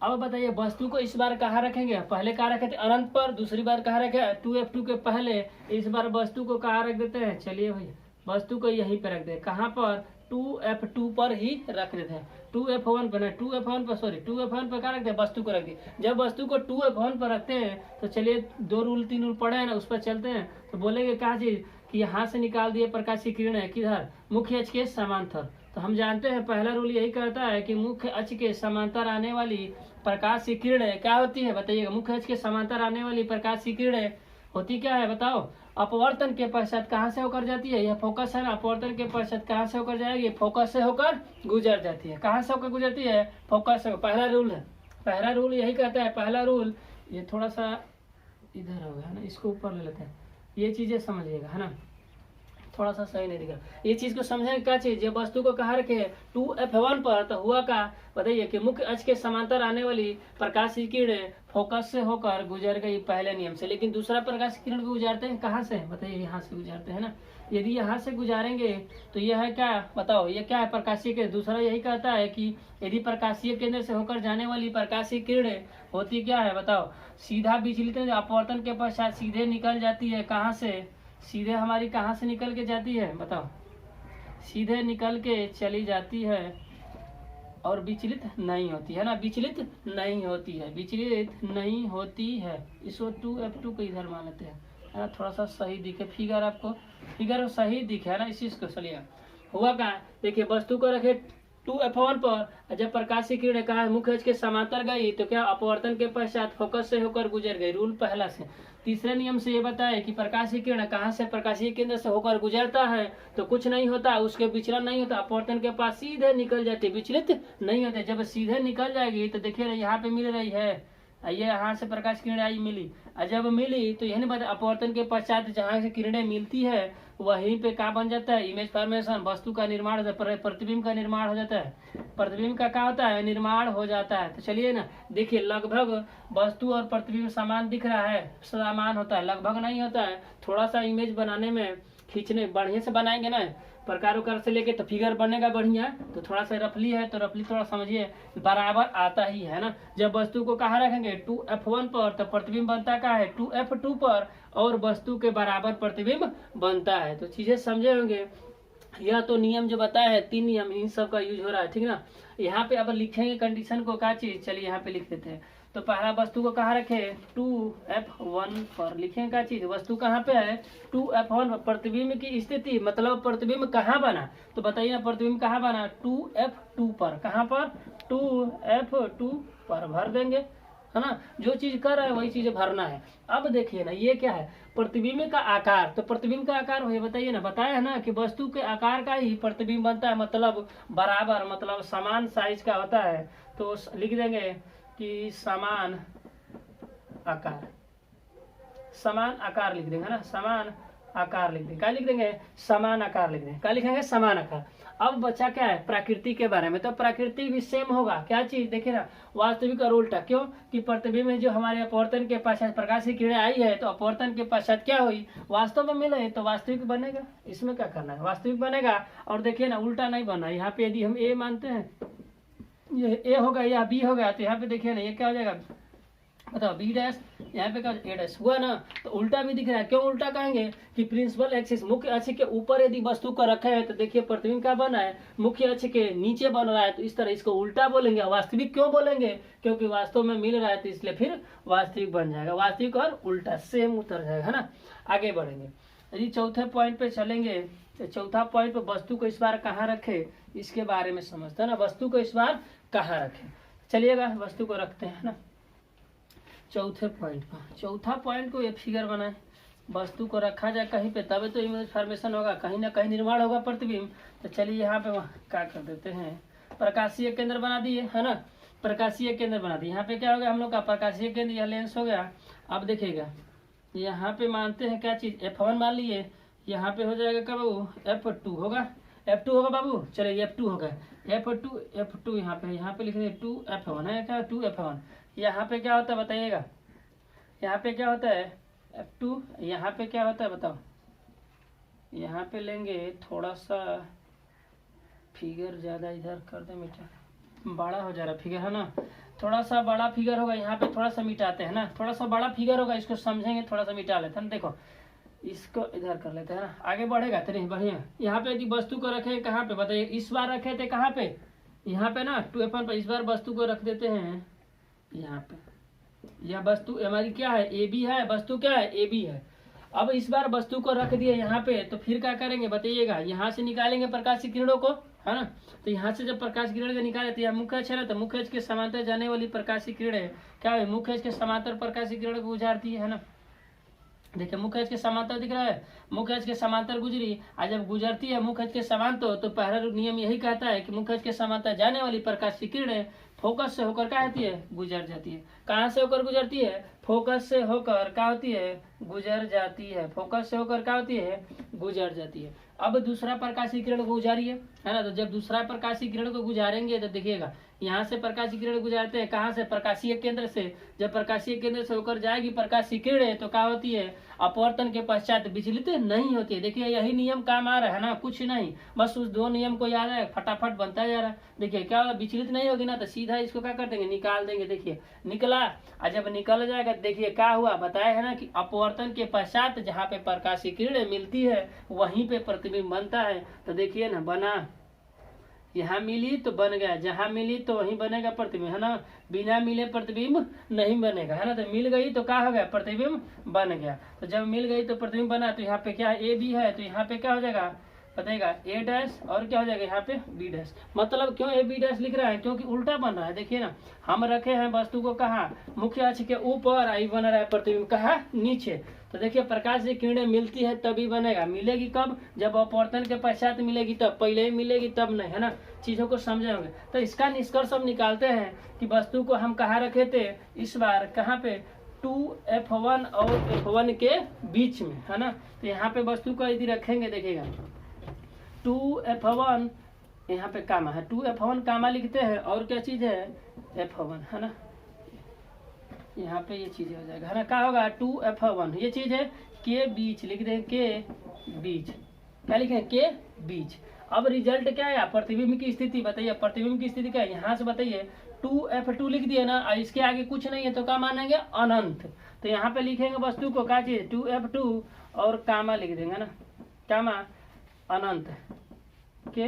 अब बताइए वस्तु को इस बार कहाँ रखेंगे, पहले कहाँ रखे थे अनंत पर, दूसरी बार कहाँ रखे 2F2 के पहले, इस बार वस्तु को कहाँ रख देते हैं, चलिए भाई वस्तु को यहीं पे रख दे, कहाँ पर 2F2 पर ही रख देते हैं, 2F1 पर नहीं, 2F1 पर सॉरी 2F1 पर कहाँ रखते हैं, वस्तु को रख दी। जब वस्तु को 2F1 पर रखते हैं तो चलिए 2 रूल 3 रूल पढ़े हैं ना, उस पर चलते हैं। तो बोलेंगे क्या चीज कि यहाँ से निकाल दिए प्रकाशीय किरण किधर, मुख्य अक्ष के समांतर। तो हम जानते हैं पहला रूल यही कहता है कि मुख्य अक्ष के समांतर आने वाली प्रकाश की किरणें क्या होती है, बताइएगा। मुख्य अक्ष के समांतर आने वाली प्रकाश की किरणें होती क्या है, बताओ। अपवर्तन के पश्चात कहाँ से होकर जाती है, यह फोकस है ना, अपवर्तन के पश्चात कहाँ से होकर जाएगी, फोकस से होकर गुजर जाती है। कहाँ से होकर गुजरती है, फोकस से। पहला रूल है, पहला रूल यही कहता है, पहला रूल, ये थोड़ा सा इधर हो गया है ना, इसको ऊपर ले लेते हैं, ये चीजें समझिएगा, है ना, थोड़ा सा सही नहीं दिखा। ये चीज को समझेंगे क्या चीज, ये वस्तु को कहाँ रखे 2F1 पर, तो हुआ का बताइए कि मुख्य अक्ष के समांतर आने वाली प्रकाश की किरणें फोकस से होकर गुजर गई पहले नियम से। लेकिन दूसरा प्रकाश की किरण को गुजारते हैं कहाँ से, बताइए यहाँ से गुजारते हैं ना। यदि यहाँ से गुजारेंगे तो यह है क्या, बताओ ये क्या है, प्रकाशीय केंद्र। दूसरा यही कहता है कि यदि प्रकाशीय केंद्र से होकर जाने वाली प्रकाशीय किरणें होती क्या है, बताओ सीधा विचलित है, अपवर्तन के पश्चात सीधे निकल जाती है, कहाँ से, सीधे हमारी कहाँ से निकल के जाती है, बताओ सीधे निकल के चली जाती है और विचलित नहीं होती है ना, विचलित नहीं होती है, विचलित नहीं होती है। इसको 2F2 को इधर मान लेते हैं, है ना, थोड़ा सा सही दिखे फिगर, आपको फिगर सही दिखे, है ना, इस चीज को। चलिए हुआ क्या, देखिए वस्तु को रखे 2F1 पर, जब प्रकाश की किरणें कहा मुख्य अक्ष के समांतर गई तो क्या अपवर्तन के पश्चात फोकस से होकर गुजर गई, रूल पहला से। तीसरे नियम से ये बताया कि प्रकाश की किरण कहाँ से, प्रकाशीय केंद्र से होकर गुजरता है तो कुछ नहीं होता, उसके विचलन नहीं होता, अपवर्तन के पास सीधे निकल जाती, विचलित नहीं होते। जब सीधे निकल जाएगी तो देखिए यहाँ पे मिल रही है, ये यहाँ से प्रकाश किरणें आई मिली, और जब मिली तो यही बात, अपवर्तन के पश्चात जहाँ से किरणें मिलती है वहीं पे क्या बन जाता है, इमेज फॉर्मेशन, वस्तु का निर्माण हो जाता है, प्रतिबिंब का निर्माण हो जाता है, प्रतिबिंब का क्या होता है, निर्माण हो जाता है। तो चलिए ना देखिए, लगभग वस्तु और प्रतिबिंब समान दिख रहा है, समान होता है, लगभग नहीं होता है। थोड़ा सा इमेज बनाने में खींचने बढ़िया से बनाएंगे ना, प्रकार उकार से लेके तो फिगर बनेगा बढ़िया। तो थोड़ा सा रफली है तो रफली थोड़ा समझिए, बराबर आता ही है ना। जब वस्तु को कहाँ रखेंगे 2F1 पर तो प्रतिबिंब बनता क्या है 2F2 पर, और वस्तु के बराबर प्रतिबिंब बनता है। तो चीजें समझे होंगे। यह तो नियम जो बताया है 3 नियम, इन सब का यूज हो रहा है, ठीक ना। यहाँ पे अब लिखेंगे कंडीशन को क्या चीज, चलिए यहाँ पे लिख देते हैं। तो पहला वस्तु को कहाँ रखे 2F1 पर लिखेंगे क्या चीज वस्तु कहाँ पे है 2F1 पर। प्रतिबिंब की स्थिति मतलब प्रतिबिंब कहाँ बना तो बताइए ना प्रतिबिंब कहाँ बना 2F2 पर। कहाँ पर 2F2 पर भर देंगे है ना। जो चीज कर रहा है वही चीज भरना है। अब देखिए ना ये क्या है प्रतिबिंब का आकार। तो प्रतिबिंब का आकार वही बताइए ना बताया है ना कि वस्तु के आकार का ही प्रतिबिंब बनता है मतलब बराबर मतलब समान साइज का होता है। तो लिख देंगे कि समान आकार लिख देंगे ना समान आकार लिख देंगे। क्या लिख देंगे समान आकार लिख देंगे। क्या लिखेंगे समान आकार। अब बच्चा क्या है प्रकृति के बारे में। तो प्रकृति भी सेम होगा क्या चीज देखिए ना वास्तविक और उल्टा। क्यों कि प्रतिबिंब में जो हमारे अपवर्तन के पश्चात प्रकाश की किरणें आई है तो अपवर्तन के पश्चात क्या हुई वास्तव में मिले तो वास्तविक बनेगा। इसमें क्या करना है वास्तविक बनेगा। और देखिए ना उल्टा नहीं बना। यहाँ पे यदि हम ए मानते हैं ये ए होगा या बी होगा तो यहाँ पे देखिए ना ये क्या हो जाएगा बताओ बी डैश यहाँ पे क्या ए डैश हुआ ना। तो उल्टा भी दिख रहा है। क्यों उल्टा कहेंगे कि प्रिंसिपल एक्सिस मुख्य अक्ष के ऊपर यदि वस्तु को रखा है तो देखिए प्रतिबिंब क्या बना है मुख्य अक्ष के नीचे बन रहा है तो इस तरह इसको उल्टा बोलेंगे। वास्तविक क्यों बोलेंगे क्योंकि वास्तव में मिल रहा है तो इसलिए फिर वास्तविक बन जाएगा। वास्तविक और उल्टा सेम उतर जाएगा है ना। आगे बढ़ेंगे यदि चौथे पॉइंट पे चलेंगे तो चौथा पॉइंट पे वस्तु को इस बार कहाँ रखे इसके बारे में समझते हैं ना। वस्तु को इस बार कहाँ रखे चलिएगा वस्तु को रखते हैं ना चौथे पॉइंट पर। चौथा पॉइंट को ये फिगर बनाए वस्तु को रखा जाए कहीं पे तभी तो इमेज फॉर्मेशन होगा कहीं ना कहीं निर्माण होगा प्रतिबिंब। तो चलिए यहाँ पे क्या कर देते हैं प्रकाशीय केंद्र बना दिए है ना। प्रकाशीय केंद्र बना दिए। यहाँ पे क्या हो गया हम लोग का प्रकाशीय केंद्र यह लेंस हो गया। अब देखिएगा यहाँ पे मानते हैं क्या चीज F1 मान लिए यहाँ पे हो जाएगा क्या बाबू F2 होगा F2 होगा बाबू। चलिए F2 होगा F2 यहाँ पे लिख देंगे 2F1 है क्या 2F1। यहाँ पे क्या होता है बताइएगा यहाँ पे क्या होता है F2 यहाँ पे क्या होता है बताओ। यहाँ पे लेंगे थोड़ा सा फिगर ज़्यादा इधर कर दे बेटा बड़ा हो जा रहा फिगर है ना। थोड़ा सा बड़ा फिगर होगा यहाँ पे थोड़ा सा मिटाते हैं ना। थोड़ा सा बड़ा फिगर होगा इसको समझेंगे थोड़ा सा मिटा लेते हैं। देखो इसको इधर कर लेते हैं ना आगे बढ़ेगा तो नहीं बढ़िया। यहाँ पे यदि वस्तु को रखे कहाँ पे बताइए इस बार रखे थे कहाँ पे यहाँ पे ना 2F1 पर। इस बार वस्तु को रख देते हैं यहाँ पे। यह वस्तु हमारी क्या है ए बी है वस्तु क्या है ए बी है। अब इस बार वस्तु को रख दिए यहाँ पे तो फिर क्या करेंगे बताइएगा यहाँ से निकालेंगे प्रकाश की किरणों को है ना। तो यहाँ से जब प्रकाश की किरण निकाले तो यह मुख्य अक्ष है ना। तो मुख्य अक्ष के समांतर जाने वाली प्रकाश की किरणें क्या है मुख्य अक्ष के समांतर प्रकाश की किरण को गुजारती है ना। देखिए मुख्य अक्ष के समांतर दिख रहा है मुख्य अक्ष के समांतर गुजरी आज जब गुजरती है मुख्य अक्ष के समांतर तो पहला नियम यही कहता है कि मुख्य अक्ष के समांतर जाने वाली प्रकाश की किरणें फोकस से होकर क्या होती है गुजर जाती है। कहाँ से होकर गुजरती है फोकस से होकर क्या होती है गुजर जाती है। फोकस से होकर क्या होती है गुजर जाती है। अब दूसरा प्रकाशीय किरण को गुजारिए है ना। तो जब दूसरा प्रकाशीय किरण को गुजारेंगे तो देखिएगा यहाँ से प्रकाशीय किरण गुजारते हैं कहाँ से प्रकाशीय केंद्र से। जब प्रकाशीय केंद्र से होकर जाएगी प्रकाशीय किरणें तो क्या होती है अपवर्तन के पश्चात विचलित नहीं होती है। देखिए यही नियम काम आ रहा है ना कुछ नहीं बस उस दो नियम को याद है फटाफट बनता जा रहा है। देखिए क्या विचलित नहीं होगी ना तो सीधा इसको क्या कर देंगे निकाल देंगे। देखिए निकला और जब निकल जाएगा देखिए क्या हुआ बताया है ना कि अपवर्तन के पश्चात जहाँ पे प्रकाशीय किरणें मिलती है वहीं पे प्रतिबिंब बनता है। तो देखिए ना बना यहाँ मिली तो बन गया जहाँ मिली तो वहीं बनेगा प्रतिबिंब है ना। बिना मिले प्रतिबिंब नहीं बनेगा है ना। तो मिल गई तो क्या हो गया प्रतिबिंब बन गया। तो जब मिल गई तो प्रतिबिंब बना तो यहाँ पे क्या ए बी है तो यहाँ पे क्या हो जाएगा बताइएगा ए डैश और क्या हो जाएगा यहाँ पे बी डैश। मतलब क्यों ए बी डैश लिख रहा है क्योंकि उल्टा बन रहा है। देखिए ना हम रखे हैं वस्तु को कहाँ मुख्य अक्ष के ऊपर आई बन रहा है प्रतिबिंब कहाँ नीचे। तो देखिए प्रकाश की किरणें मिलती है तभी बनेगा। मिलेगी कब जब अपवर्तन के पश्चात मिलेगी तब पहले ही मिलेगी तब नहीं है ना। चीजों को समझे होंगे। तो इसका निष्कर्ष हम निकालते हैं कि वस्तु को हम कहाँ रखे थे इस बार कहाँ पे 2F1 और F1 के बीच में है ना। तो यहाँ पे वस्तु को यदि रखेंगे देखिएगा 2F1 यहाँ पे कामा है 2F1 कामा लिखते हैं और क्या चीज है F1 है ना। यहाँ पे ये चीज हो जाएगा है ना। क्या होगा 2F1 ये चीज है के बीच लिख दें के बीच क्या लिखे के बीच। अब रिजल्ट क्या है प्रतिबिंब की स्थिति बताइए। प्रतिबिंब की स्थिति क्या है यहाँ से बताइए 2F2 लिख दिए ना और इसके आगे कुछ नहीं है तो क्या मानेंगे अनंत। तो यहाँ पे लिखेंगे वस्तु को क्या चीज 2F2 और कामा लिख देंगे ना कामा अनंत के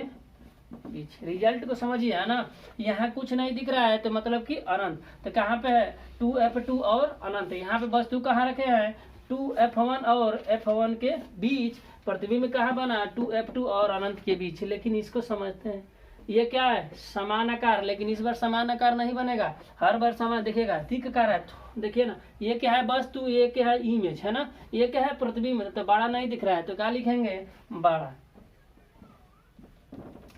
बीच। रिजल्ट को समझिए, है ना। यहाँ कुछ नहीं दिख रहा है तो मतलब कि अनंत। तो कहाँ पे है 2f2 और अनंत। यहाँ पे वस्तु कहाँ रखे हैं 2f1 और f1 के बीच। प्रतिबिंब कहाँ बना 2f2 और अनंत के बीच। लेकिन इसको समझते हैं, ये क्या है समान आकार, लेकिन इस बार समान आकार नहीं बनेगा, हर बार समान दिखेगा तिक आकार है। देखिए ना, ये क्या है वस्तु, ये क्या है इमेज, है ना, ये क्या है प्रतिबिंब। तो बड़ा नहीं दिख रहा है तो क्या लिखेंगे बड़ा,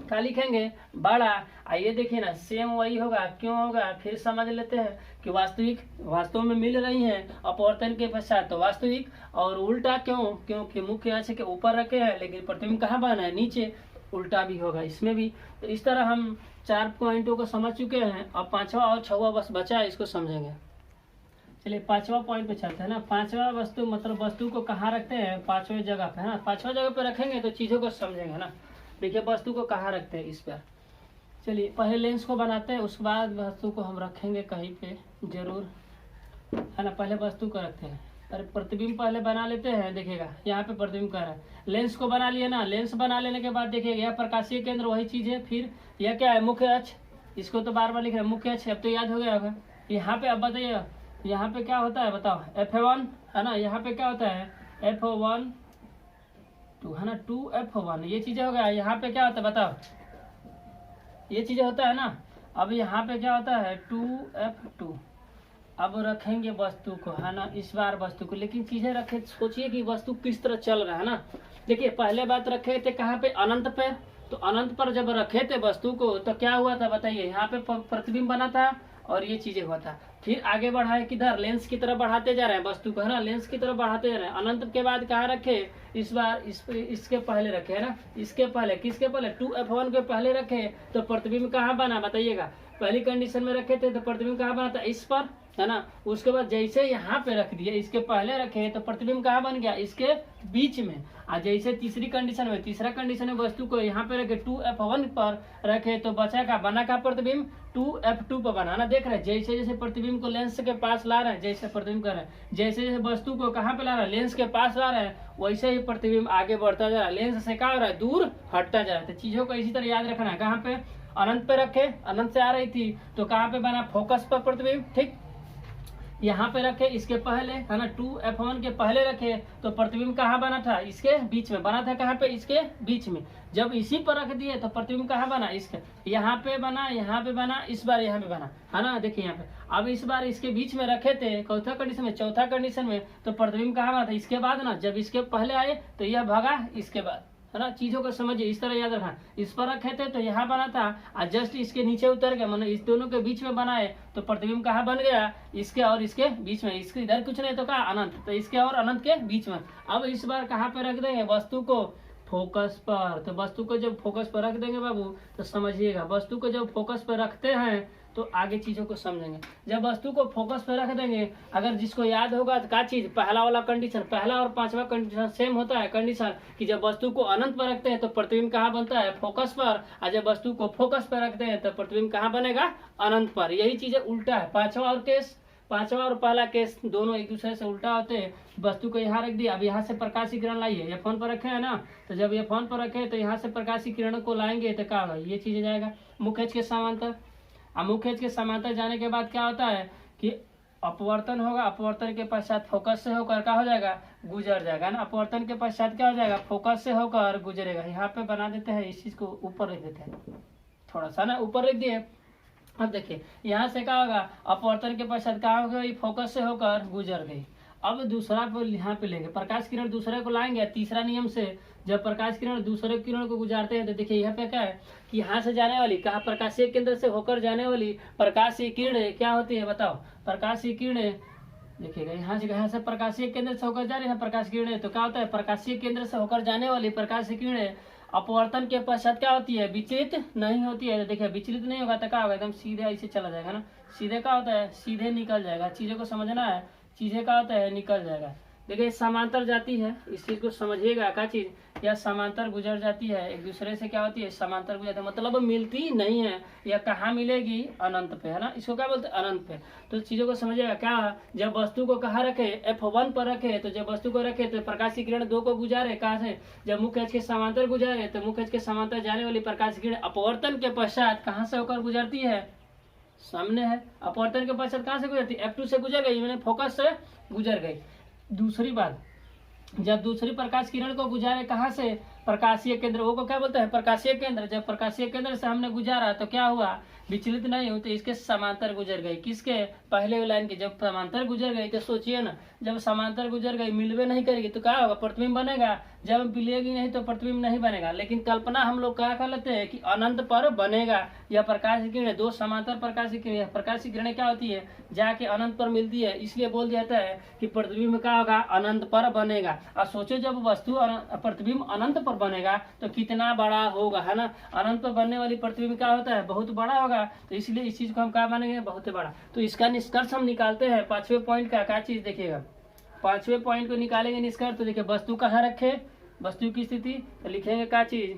क्या लिखेंगे बड़ा। आइए देखिए ना, सेम वही होगा, क्यों होगा फिर समझ लेते हैं कि वास्तव में मिल रही हैं अपवर्तन के पश्चात तो वास्तविक, और उल्टा क्यों, क्योंकि मुख्य अक्ष के ऊपर रखे हैं लेकिन प्रतिबिंब कहाँ बना है नीचे, उल्टा भी होगा इसमें भी। तो इस तरह हम 4 पॉइंटों को समझ चुके हैं। अब 5वां और 6वां बस बचा है, इसको समझेंगे। चलिए 5वां पॉइंट पे चलते हैं ना। 5वां वस्तु मतलब वस्तु को कहाँ रखते हैं 5वें जगह पे, है ना। 5वां जगह पे रखेंगे तो चीजों को समझेंगे ना। देखिए वस्तु को कहाँ रखते हैं इस पर। चलिए पहले लेंस को बनाते हैं, उसके बाद वस्तु को हम रखेंगे कहीं पे जरूर, है ना। पहले वस्तु को रखते हैं, अरे प्रतिबिंब पहले बना लेते हैं। देखिएगा यहाँ पे प्रतिबिंब कर रहा है, लेंस को बना लिया ना। लेंस बना लेने के बाद देखिएगा यह प्रकाशीय केंद्र वही चीज है। फिर यह क्या है मुख्य अक्ष, इसको तो बार बार लिख रहे हैं मुख्य अक्ष, अब तो याद हो गया होगा। यहाँ पे अब बताइए यहाँ पे क्या होता है बताओ f1, है ना। यहाँ पे क्या होता है f1 2, है ना 2f1, ये चीजें हो गया। यहाँ पे क्या होता है बताओ, ये चीजें होता है ना। अब यहाँ पे क्या होता है 2f2। अब रखेंगे वस्तु को, है ना, इस बार वस्तु को। लेकिन चीजें रखे, सोचिए कि वस्तु किस तरह चल रहा है ना। देखिए पहले बात रखे थे कहाँ पे अनंत पे, तो अनंत पर जब रखे थे वस्तु को तो क्या हुआ था बताइए, यहाँ पे प्रतिबिंब बना था और ये चीजें हुआ था। फिर आगे बढ़ाए किधर, लेंस की तरफ बढ़ाते जा रहे हैं वस्तु को, है ना, लेंस की तरफ बढ़ाते जा रहे हैं। अनंत के बाद कहाँ रखे, इस बार इसके पहले रखे, है ना, इसके पहले, किसके पहले 2f1 के पहले रखे तो प्रतिबिंब कहाँ बना बताइएगा। पहली कंडीशन में रखे थे तो प्रतिबिंब कहाँ बना था इस पर, है ना। उसके बाद जैसे यहाँ पे रख दिए, इसके पहले रखे तो प्रतिबिंब कहाँ बन गया इसके बीच में। और जैसे तीसरी कंडीशन में, तीसरा कंडीशन में वस्तु को यहाँ पे रखे 2f1 पर रखे तो बचा का बना का प्रतिबिंब 2f2 पर बनाना। देख रहे हैं जैसे जैसे प्रतिबिंब को लेंस के पास ला रहे हैं, जैसे प्रतिबिंब कर रहे हैं, जैसे जैसे वस्तु को कहाँ पे ला रहे हैं लेंस के पास ला रहे हैं, वैसे ही प्रतिबिंब आगे बढ़ता जा रहा है, लेंस से क्या हो रहा है दूर हटता जा रहा है। तो चीजों को इसी तरह याद रखना है। कहाँ पे अनंत पे रखे, अनंत से आ रही थी तो कहाँ पे बना फोकस पर प्रतिबिंब, ठीक। यहाँ पे रखे इसके पहले, है ना 2f1 के पहले रखे तो प्रतिबिंब कहाँ बना था इसके बीच में बना था। कहाँ पे इसके बीच में। जब इसी पर रख दिए तो प्रतिबिंब कहाँ बना इसके, यहाँ पे बना, यहाँ पे बना, इस बार यहाँ पे बना, है ना। देखिए यहाँ पे अब इस बार इसके बीच में रखे थे चौथा कंडीशन में, चौथा कंडीशन में तो प्रतिबिंब कहाँ बना था इसके बाद ना। जब इसके पहले आए तो यह भागा इसके बाद, है ना। चीजों को समझिए, इस तरह याद रखना। इस पर रखे थे तो यहाँ बना था और जस्ट इसके नीचे उतर गया, मतलब इस दोनों के बीच में बनाए तो प्रतिबिंब कहाँ बन गया इसके और इसके बीच में। इसके इधर कुछ नहीं तो कहा अनंत, तो इसके और अनंत के बीच में। अब इस बार कहाँ पे रख देंगे वस्तु को फोकस पर। तो वस्तु को जब फोकस पर रख देंगे बाबू तो समझिएगा, वस्तु को जब फोकस पर रखते हैं तो आगे चीजों को समझेंगे। जब वस्तु को फोकस पे रख देंगे, अगर जिसको याद होगा तो क्या चीज, पहला वाला कंडीशन, पहला और 5वां कंडीशन सेम होता है कंडीशन कि जब वस्तु को अनंत पर रखते हैं तो प्रतिबिंब कहाँ बनता है फोकस पर, और जब वस्तु को फोकस पर रखते हैं तो प्रतिबिंब कहाँ बनेगा अनंत पर। यही चीजें उल्टा है। 5वां और केस, 5वां और पहला केस दोनों एक दूसरे से उल्टा होते हैं। वस्तु को यहाँ रख दिया, अब यहाँ से प्रकाशीय किरण लाइए, f1 पर रखे है ना, तो जब f1 पर रखे तो यहाँ से प्रकाशीय किरणों को लाएंगे तो क्या होगा ये चीज जाएगा मुख्य अक्ष के समांतर। मुख्य अक्ष के समांतर जाने के बाद क्या होता है कि अपवर्तन होगा, अपवर्तन के पश्चात फोकस से होकर क्या हो जाएगा गुजर जाएगा ना। अपवर्तन के पश्चात क्या हो जाएगा फोकस से होकर गुजरेगा। यहाँ पे बना देते हैं, इस चीज को ऊपर रख देते हैं थोड़ा सा ना, ऊपर रख दिए। अब देखिए यहाँ से क्या होगा अपवर्तन के पश्चात क्या होगा फोकस से होकर गुजर गई। अब दूसरा पे यहाँ पे लेंगे, प्रकाश किरण दूसरे को लाएंगे तीसरा नियम से। जब प्रकाश किरण दूसरे किरण को गुजारते हैं तो देखिए यहाँ पे क्या है कि यहाँ से जाने वाली, कहा प्रकाशीय केंद्र से होकर जाने वाली प्रकाशीय किरणें क्या होती है बताओ। प्रकाशीय किरणें देखिएगा यहाँ से प्रकाशीय केंद्र से होकर जा रही है प्रकाश किरणें, तो क्या होता है प्रकाशीय केंद्र से होकर जाने वाली प्रकाशीय किरणें अपवर्तन के पश्चात क्या होती है विचलित नहीं होती है। तो देखिए विचलित नहीं होगा तो क्या होगा एकदम सीधे ऐसे चला जाएगा ना। सीधे क्या होता है सीधे निकल जाएगा। चीजों को समझना है, चीजें क्या होता है निकल जाएगा। देखिए समांतर जाती है, इस चीज को समझिएगा। क्या चीज, यह समांतर गुजर जाती है, एक दूसरे से क्या होती है, समांतर गुजरती है, मतलब मिलती नहीं है। यह कहाँ मिलेगी, अनंत पे, है ना, इसको क्या बोलते हैं, अनंत पे। तो चीजों को समझिएगा। क्या, जब वस्तु को कहाँ रखे, F1 पर रखे, तो जब वस्तु को रखे तो प्रकाश की किरण 2 को गुजारे कहाँ से, जब मुख्य अक्ष के समांतर गुजारे तो मुख्य अक्ष के समांतर जाने वाली प्रकाश की किरण अपवर्तन के पश्चात कहाँ से होकर गुजरती है, सामने है। अपवर्तन के पश्चात कहाँ से गुजरती है, F2 से गुजर गई, मैंने फोकस से गुजर गई। दूसरी बात, जब दूसरी प्रकाश किरण को गुजारे कहाँ से, प्रकाशीय केंद्र, वो को क्या बोलते हैं, प्रकाशीय केंद्र। जब प्रकाशीय केंद्र से हमने गुजारा तो क्या हुआ, विचलित नहीं होते, इसके समांतर गुजर गई, किसके, पहले लाइन की। जब समांतर गुजर गई तो सोचिए ना, जब समांतर गुजर गई मिलवे नहीं करेगी तो क्या होगा, प्रतिबिंब बनेगा। जब मिलेगी नहीं तो प्रतिबिंब नहीं बनेगा। लेकिन कल्पना हम लोग क्या कर लेते हैं कि अनंत पर बनेगा। यह प्रकाश की किरण, 2 समांतर प्रकाश की किरण, प्रकाश की किरणें क्या होती है, जाके अनंत पर मिलती है, इसलिए बोल दिया जाता है कि प्रतिबिंब क्या होगा, अनंत पर बनेगा। और सोचो जब वस्तु प्रतिबिंब अनंत पर बनेगा तो कितना बड़ा होगा, है ना। अनंत पर बनने वाली प्रतिबिंब क्या होता है, बहुत बड़ा होगा। तो इसलिए इस चीज को हम क्या मानेंगे, बहुत बड़ा। तो इसका निष्कर्ष हम निकालते हैं 5वें पॉइंट का। क्या चीज देखिएगा, 5वें पॉइंट को निकालेंगे निष्कर्ष। तो देखिए वस्तु कहाँ रखे, वस्तु की स्थिति, तो लिखेंगे क्या चीज,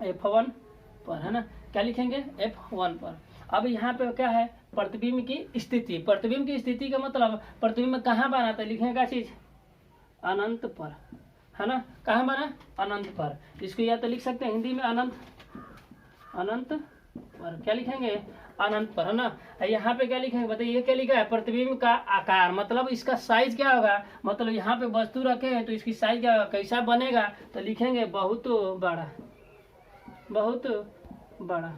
F1 पर, है ना। क्या लिखेंगे, F1 पर। अब यहाँ पे क्या है, प्रतिबिंब की स्थिति। प्रतिबिंब की स्थिति का मतलब प्रतिबिंब कहाँ बना, तो लिखेंगे क्या चीज, अनंत पर, है ना। कहाँ बना, अनंत पर। इसको या तो लिख सकते हैं हिंदी में अनंत, अनंत पर। क्या लिखेंगे, अनंत पर, है ना। यहाँ पे क्या लिखेंगे बताइए, क्या लिखा है, प्रतिबिंब का आकार, मतलब इसका साइज क्या होगा, मतलब यहाँ पे वस्तु रखे हैं तो इसकी साइज क्या होगा, कैसा बनेगा, तो लिखेंगे बहुत बड़ा, बहुत बड़ा।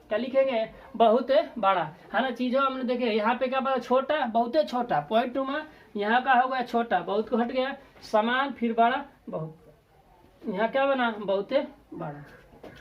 क्या लिखेंगे, बहुत बड़ा, है ना। चीजों हमने देखे यहाँ पे क्या बना, छोटा, बहुत छोटा। पॉइंट 2 में यहाँ का हो गया छोटा, बहुत को हट गया, समान, फिर बड़ा, बहुत। यहाँ क्या बना, बहुत बड़ा।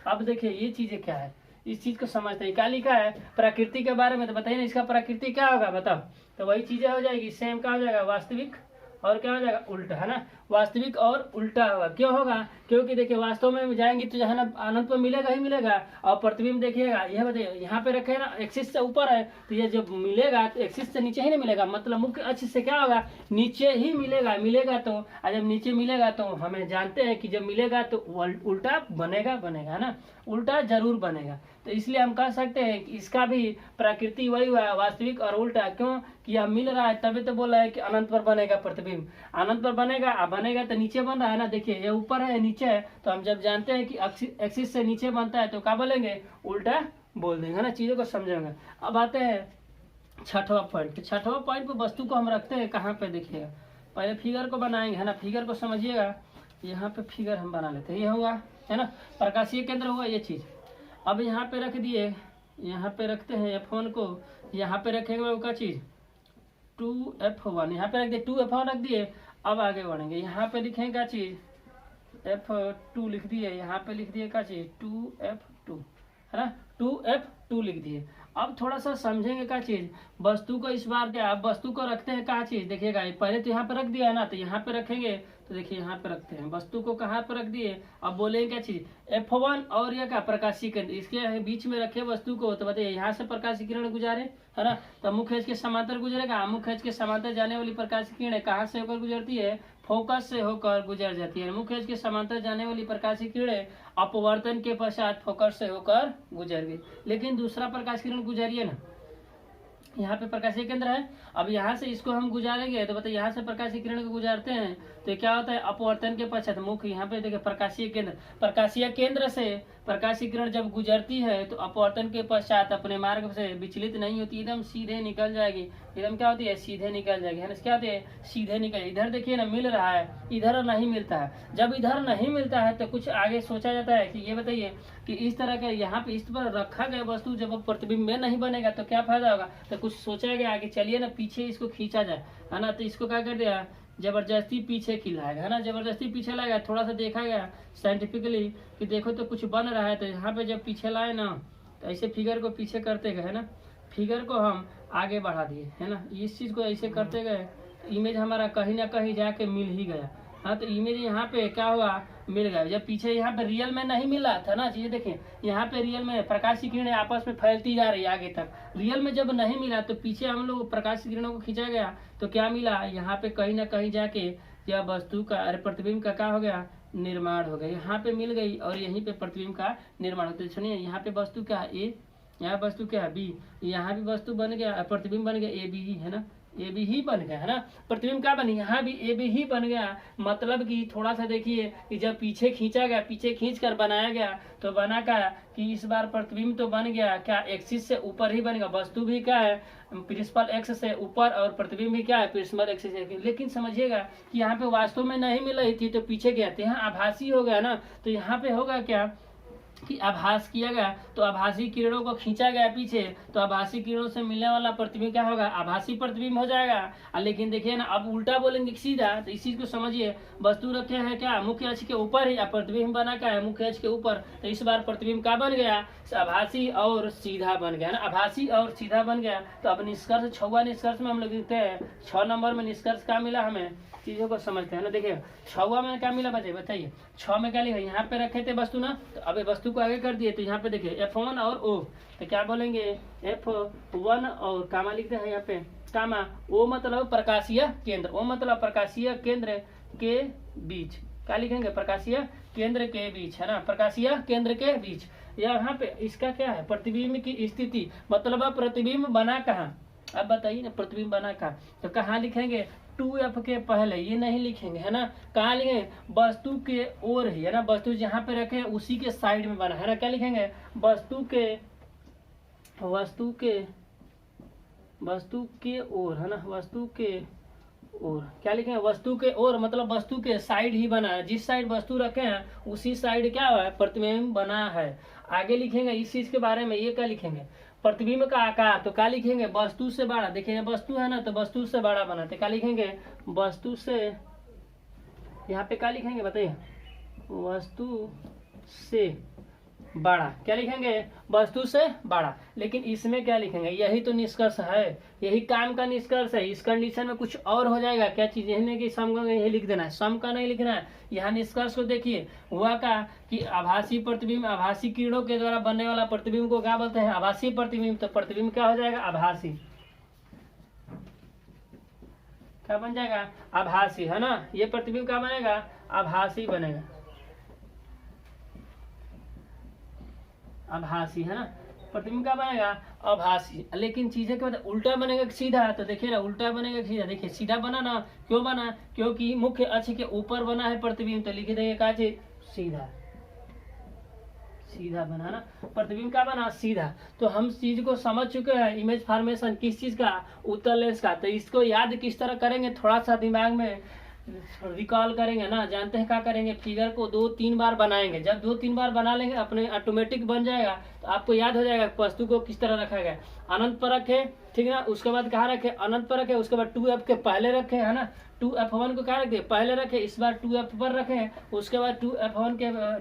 अब देखिए ये चीजें क्या है, इस चीज को समझते हैं। क्या लिखा है, प्रकृति के बारे में, तो बताइए ना इसका प्रकृति क्या होगा, बताओ। तो वही चीजें हो जाएगी, सेम क्या हो जाएगा, वास्तविक और क्या हो जाएगा, उल्टा, है ना। वास्तविक और उल्टा होगा। क्यों होगा, क्योंकि देखिए वास्तव में जाएंगे तो है ना, अनंत पर मिलेगा ही मिलेगा। और प्रतिबिंब देखिएगा, यह बताइए यहाँ पे रखे ना, एक्सिस से ऊपर है, तो ये जब मिलेगा तो एक्सिस से नीचे ही नहीं मिलेगा, मतलब मुख्य अक्ष से क्या होगा, नीचे ही मिलेगा। मिलेगा तो जब नीचे मिलेगा तो हमें जानते हैं कि जब मिलेगा तो उल्टा बनेगा, बनेगा, है ना, उल्टा जरूर बनेगा। तो इसलिए हम कह सकते हैं कि इसका भी प्रकृति वही हुआ, वास्तविक और उल्टा। क्यों कि यह मिल रहा है, तभी तो बोला है कि अनंत पर बनेगा प्रतिबिंब, अनंत पर बनेगा। बनेगा तो नीचे बन रहा है ना, देखिए ये ऊपर है नीचे है, तो हम जब जानते हैं कि एक्सिस से नीचे बनता है तो क्या बोलेंगे, उल्टा बोल देंगे, है ना। चीजों को समझेंगे। अब आते हैं 6वां पॉइंट। 6वां पॉइंट पे वस्तु को हम रखते हैं कहाँ पे, देखिएगा पहले फिगर को बनाएंगे, है ना। फिगर को समझिएगा, यहाँ पे फिगर हम बना लेते हैं, ये हुआ, है ना, प्रकाशीय केंद्र हुआ ये चीज। अब यहाँ पे रख दिए, यहाँ पे रखते हैं F1 को, यहाँ पे रखेंगे वो क्या चीज, 2F1, यहाँ पे रख दिए 2F1 रख दिए। अब आगे बढ़ेंगे, यहाँ पे लिखेंगे क्या चीज, F2 लिख दिए, यहाँ पे लिख दिए क्या चीज, 2F2, है ना, 2F2 लिख दिए। अब थोड़ा सा समझेंगे क्या चीज, वस्तु को इस बार क्या, अब वस्तु को रखते हैं क्या चीज, देखिएगा पहले तो यहाँ पे रख दिया है ना, तो यहाँ पे रखेंगे, तो देखिए यहाँ पे रखते हैं, वस्तु को कहाँ पे रख दिए। अब बोलेंगे क्या चीज, F1 और यह क्या, प्रकाशीय केंद्र, इसके बीच में रखे वस्तु को। तो बताइए यहाँ से प्रकाशीय किरण गुजारे, है ना, तो मुख्य अक्ष के समांतर गुजरेगा। मुख्य अक्ष के समांतर जाने वाली प्रकाशीय किरण कहाँ से होकर गुजरती है, फोकस से होकर गुजर जाती है। मुख्य अक्ष के समांतर जाने वाली प्रकाशीय किरणें अपवर्तन के पश्चात फोकस से होकर गुजर गई। लेकिन दूसरा प्रकाश किरण गुजरिए ना, यहाँ पे प्रकाशीय केंद्र है, अब यहाँ से इसको हम गुजारेंगे, तो बताइए यहाँ से प्रकाशीय किरण को गुजारते हैं तो क्या होता है, अपवर्तन के पश्चात मुख्य, यहाँ पे देखिए प्रकाशीय केंद्र, प्रकाशीय केंद्र से प्रकाशीय किरण जब गुजरती है तो अपवर्तन के पश्चात अपने मार्ग से विचलित नहीं होती, एकदम सीधे निकल जाएगी। एकदम क्या होती है, सीधे निकल जाएगी, है ना, क्या होती है, सीधे निकल। इधर देखिए ना मिल रहा है, इधर नहीं मिलता है। जब इधर नहीं मिलता है तो कुछ आगे सोचा जाता है कि ये बताइए कि इस तरह के यहाँ पे इस पर रखा गया वस्तु जब प्रतिबिंब में नहीं बनेगा तो क्या फायदा होगा, तो कुछ सोचा गया कि चलिए ना पीछे इसको खींचा जाए, है ना। तो इसको क्या कर दिया, जबरदस्ती पीछे खिलाएगा, है ना, जबरदस्ती पीछे लाएगा। थोड़ा सा देखा गया साइंटिफिकली कि देखो तो कुछ बन रहा है, तो यहाँ पे जब पीछे लाए ना तो ऐसे फिगर को पीछे करते गए, है ना, फिगर को हम आगे बढ़ा दिए, है ना, इस चीज को ऐसे करते गए, इमेज हमारा कहीं ना कहीं जाके मिल ही गया। हाँ तो इमेज यहाँ पे क्या हुआ, मिल गया। जब पीछे यहाँ पे रियल में नहीं मिला था ना, चीजें देखें यहाँ पे रियल में प्रकाश की किरणें आपस में फैलती जा रही है आगे तक, रियल में जब नहीं मिला तो पीछे हम लोग प्रकाश की किरणों को खींचा गया तो क्या मिला, यहाँ पे कहीं ना कहीं जाके यह वस्तु का अरे प्रतिबिंब का क्या हो गया, निर्माण हो गया। यहाँ पे मिल गई और यहीं पे प्रतिबिंब का निर्माण होता है। सुनिए यहाँ पे वस्तु क्या है ए, यहाँ वस्तु क्या है बी, यहाँ भी वस्तु बन गया, प्रतिबिंब बन गया ए बी ही है ना, ए बी ही बन गया है ना। प्रतिबिंब क्या बनी, यहाँ भी ए बी ही बन गया। मतलब कि थोड़ा सा देखिए कि जब पीछे खींचा गया, पीछे खींच कर बनाया गया तो बना क्या कि इस बार प्रतिबिंब तो बन गया क्या, एक्सिस से ऊपर ही बनेगा। वस्तु भी क्या है प्रिंसिपल एक्स से ऊपर और प्रतिबिंब भी क्या है प्रिंसिपल एक्स से। लेकिन समझिएगा कि यहाँ पे वास्तव में नहीं मिल रही थी तो पीछे गया था, यहाँ आभासी हो गया ना, तो यहाँ पे होगा क्या कि आभास किया गया तो आभासी किरणों को खींचा गया पीछे, तो आभासी किरणों से मिलने वाला प्रतिबिंब क्या होगा, आभासी प्रतिबिंब हो जाएगा। लेकिन देखिए ना अब उल्टा बोलेंगे सीधा, तो इस चीज को समझिए। वस्तु रखे हैं क्या मुख्य अक्ष के ऊपर ही, प्रतिबिंब बना क्या है मुख्य अक्ष के ऊपर, तो इस बार प्रतिबिंब क्या बन गया, आभासी और सीधा बन गया ना, आभासी और सीधा बन गया। तो अब निष्कर्ष 6वां निष्कर्ष में हम लोग लिखते हैं 6 नंबर में निष्कर्ष क्या मिला हमें, चीजों को समझते हैं ना। देखिए 6वां में क्या मिला बच्चे बताइए, 6 में क्या लिखा, यहाँ पे रखे थे वस्तु ना, तो अब वस्तु को आगे कर दिए तो यहाँ पे देखिए F1 और O, तो क्या बोलेंगे F1 और कामा लिखते हैं यहाँ पे कामा, O मतलब प्रकाशीय केंद्र, O मतलब प्रकाशीय केंद्र के बीच, क्या लिखेंगे प्रकाशीय केंद्र के बीच है ना, प्रकाशीय केंद्र के बीच। यहाँ पे इसका क्या है प्रतिबिंब की स्थिति, मतलब प्रतिबिंब बना कहाँ, अब बताइए ना प्रतिबिंब बना कहाँ, तो कहाँ लिखेंगे 2F के पहले, ये नहीं लिखेंगे है ना, कहाँ लिखेंगे वस्तु के ओर ही है ना, वस्तु जहाँ पे रखे हैं उसी के साइड में बना है ना, क्या लिखेंगे वस्तु के ओर है ना, वस्तु के ओर, क्या लिखेंगे वस्तु के ओर मतलब वस्तु के साइड ही बना है, जिस साइड वस्तु रखे हैं उसी साइड क्या है प्रतिबिंब बना है। आगे लिखेंगे इस चीज के बारे में, ये क्या लिखेंगे प्रतिबिंब का आकार, तो क्या लिखेंगे वस्तु से बड़ा, देखिए वस्तु है ना तो वस्तु से बड़ा बना, तो क्या लिखेंगे वस्तु से, यहाँ पे क्या लिखेंगे बताइए वस्तु से बड़ा, क्या लिखेंगे वस्तु से बड़ा। लेकिन इसमें क्या लिखेंगे, यही तो निष्कर्ष है, यही काम का निष्कर्ष है। इस कंडीशन में कुछ और हो जाएगा, क्या चीज यही नहीं कि सम का यही लिख देना है, सम का नहीं लिखना है। यहाँ निष्कर्ष को देखिए हुआ का कि आभासी प्रतिबिंब, आभासी किरणों के द्वारा बनने वाला प्रतिबिंब को क्या बोलते हैं आभासी प्रतिबिंब, तो प्रतिबिंब क्या हो जाएगा आभासी, क्या बन जाएगा आभासी है ना, ये प्रतिबिंब क्या बनेगा आभासी बनेगा, आभासी है ना, प्रतिबिंब क्या बनेगा आभासी। लेकिन चीजें क्या मतलब उल्टा बनेगा सीधा, तो देखिए ना उल्टा बनेगा सीधा, देखिए सीधा बना ना, क्यों बना क्योंकि मुख्य अक्ष के ऊपर बना है प्रतिबिंब, तो लिख देंगे क्या चीज सीधा, सीधा बना ना, प्रतिबिंब क्या बना सीधा। तो हम चीज को समझ चुके हैं इमेज फॉर्मेशन किस चीज का, उत्तल लेंस का। तो इसको याद किस तरह करेंगे, थोड़ा सा दिमाग में रिकॉल करेंगे ना, जानते हैं क्या करेंगे, फिगर को 2-3 बार बनाएंगे, जब 2-3 बार बना लेंगे अपने ऑटोमेटिक बन जाएगा, तो आपको याद हो जाएगा वस्तु को किस तरह रखा गया। अनंत पर रखे, ठीक है ना, उसके बाद कहाँ रखे अनंत पर रखे, उसके बाद 2F के पहले रखे है ना, 2F1 को क्या रखे पहले रखे, इस बार 2F पर रखे, उसके बाद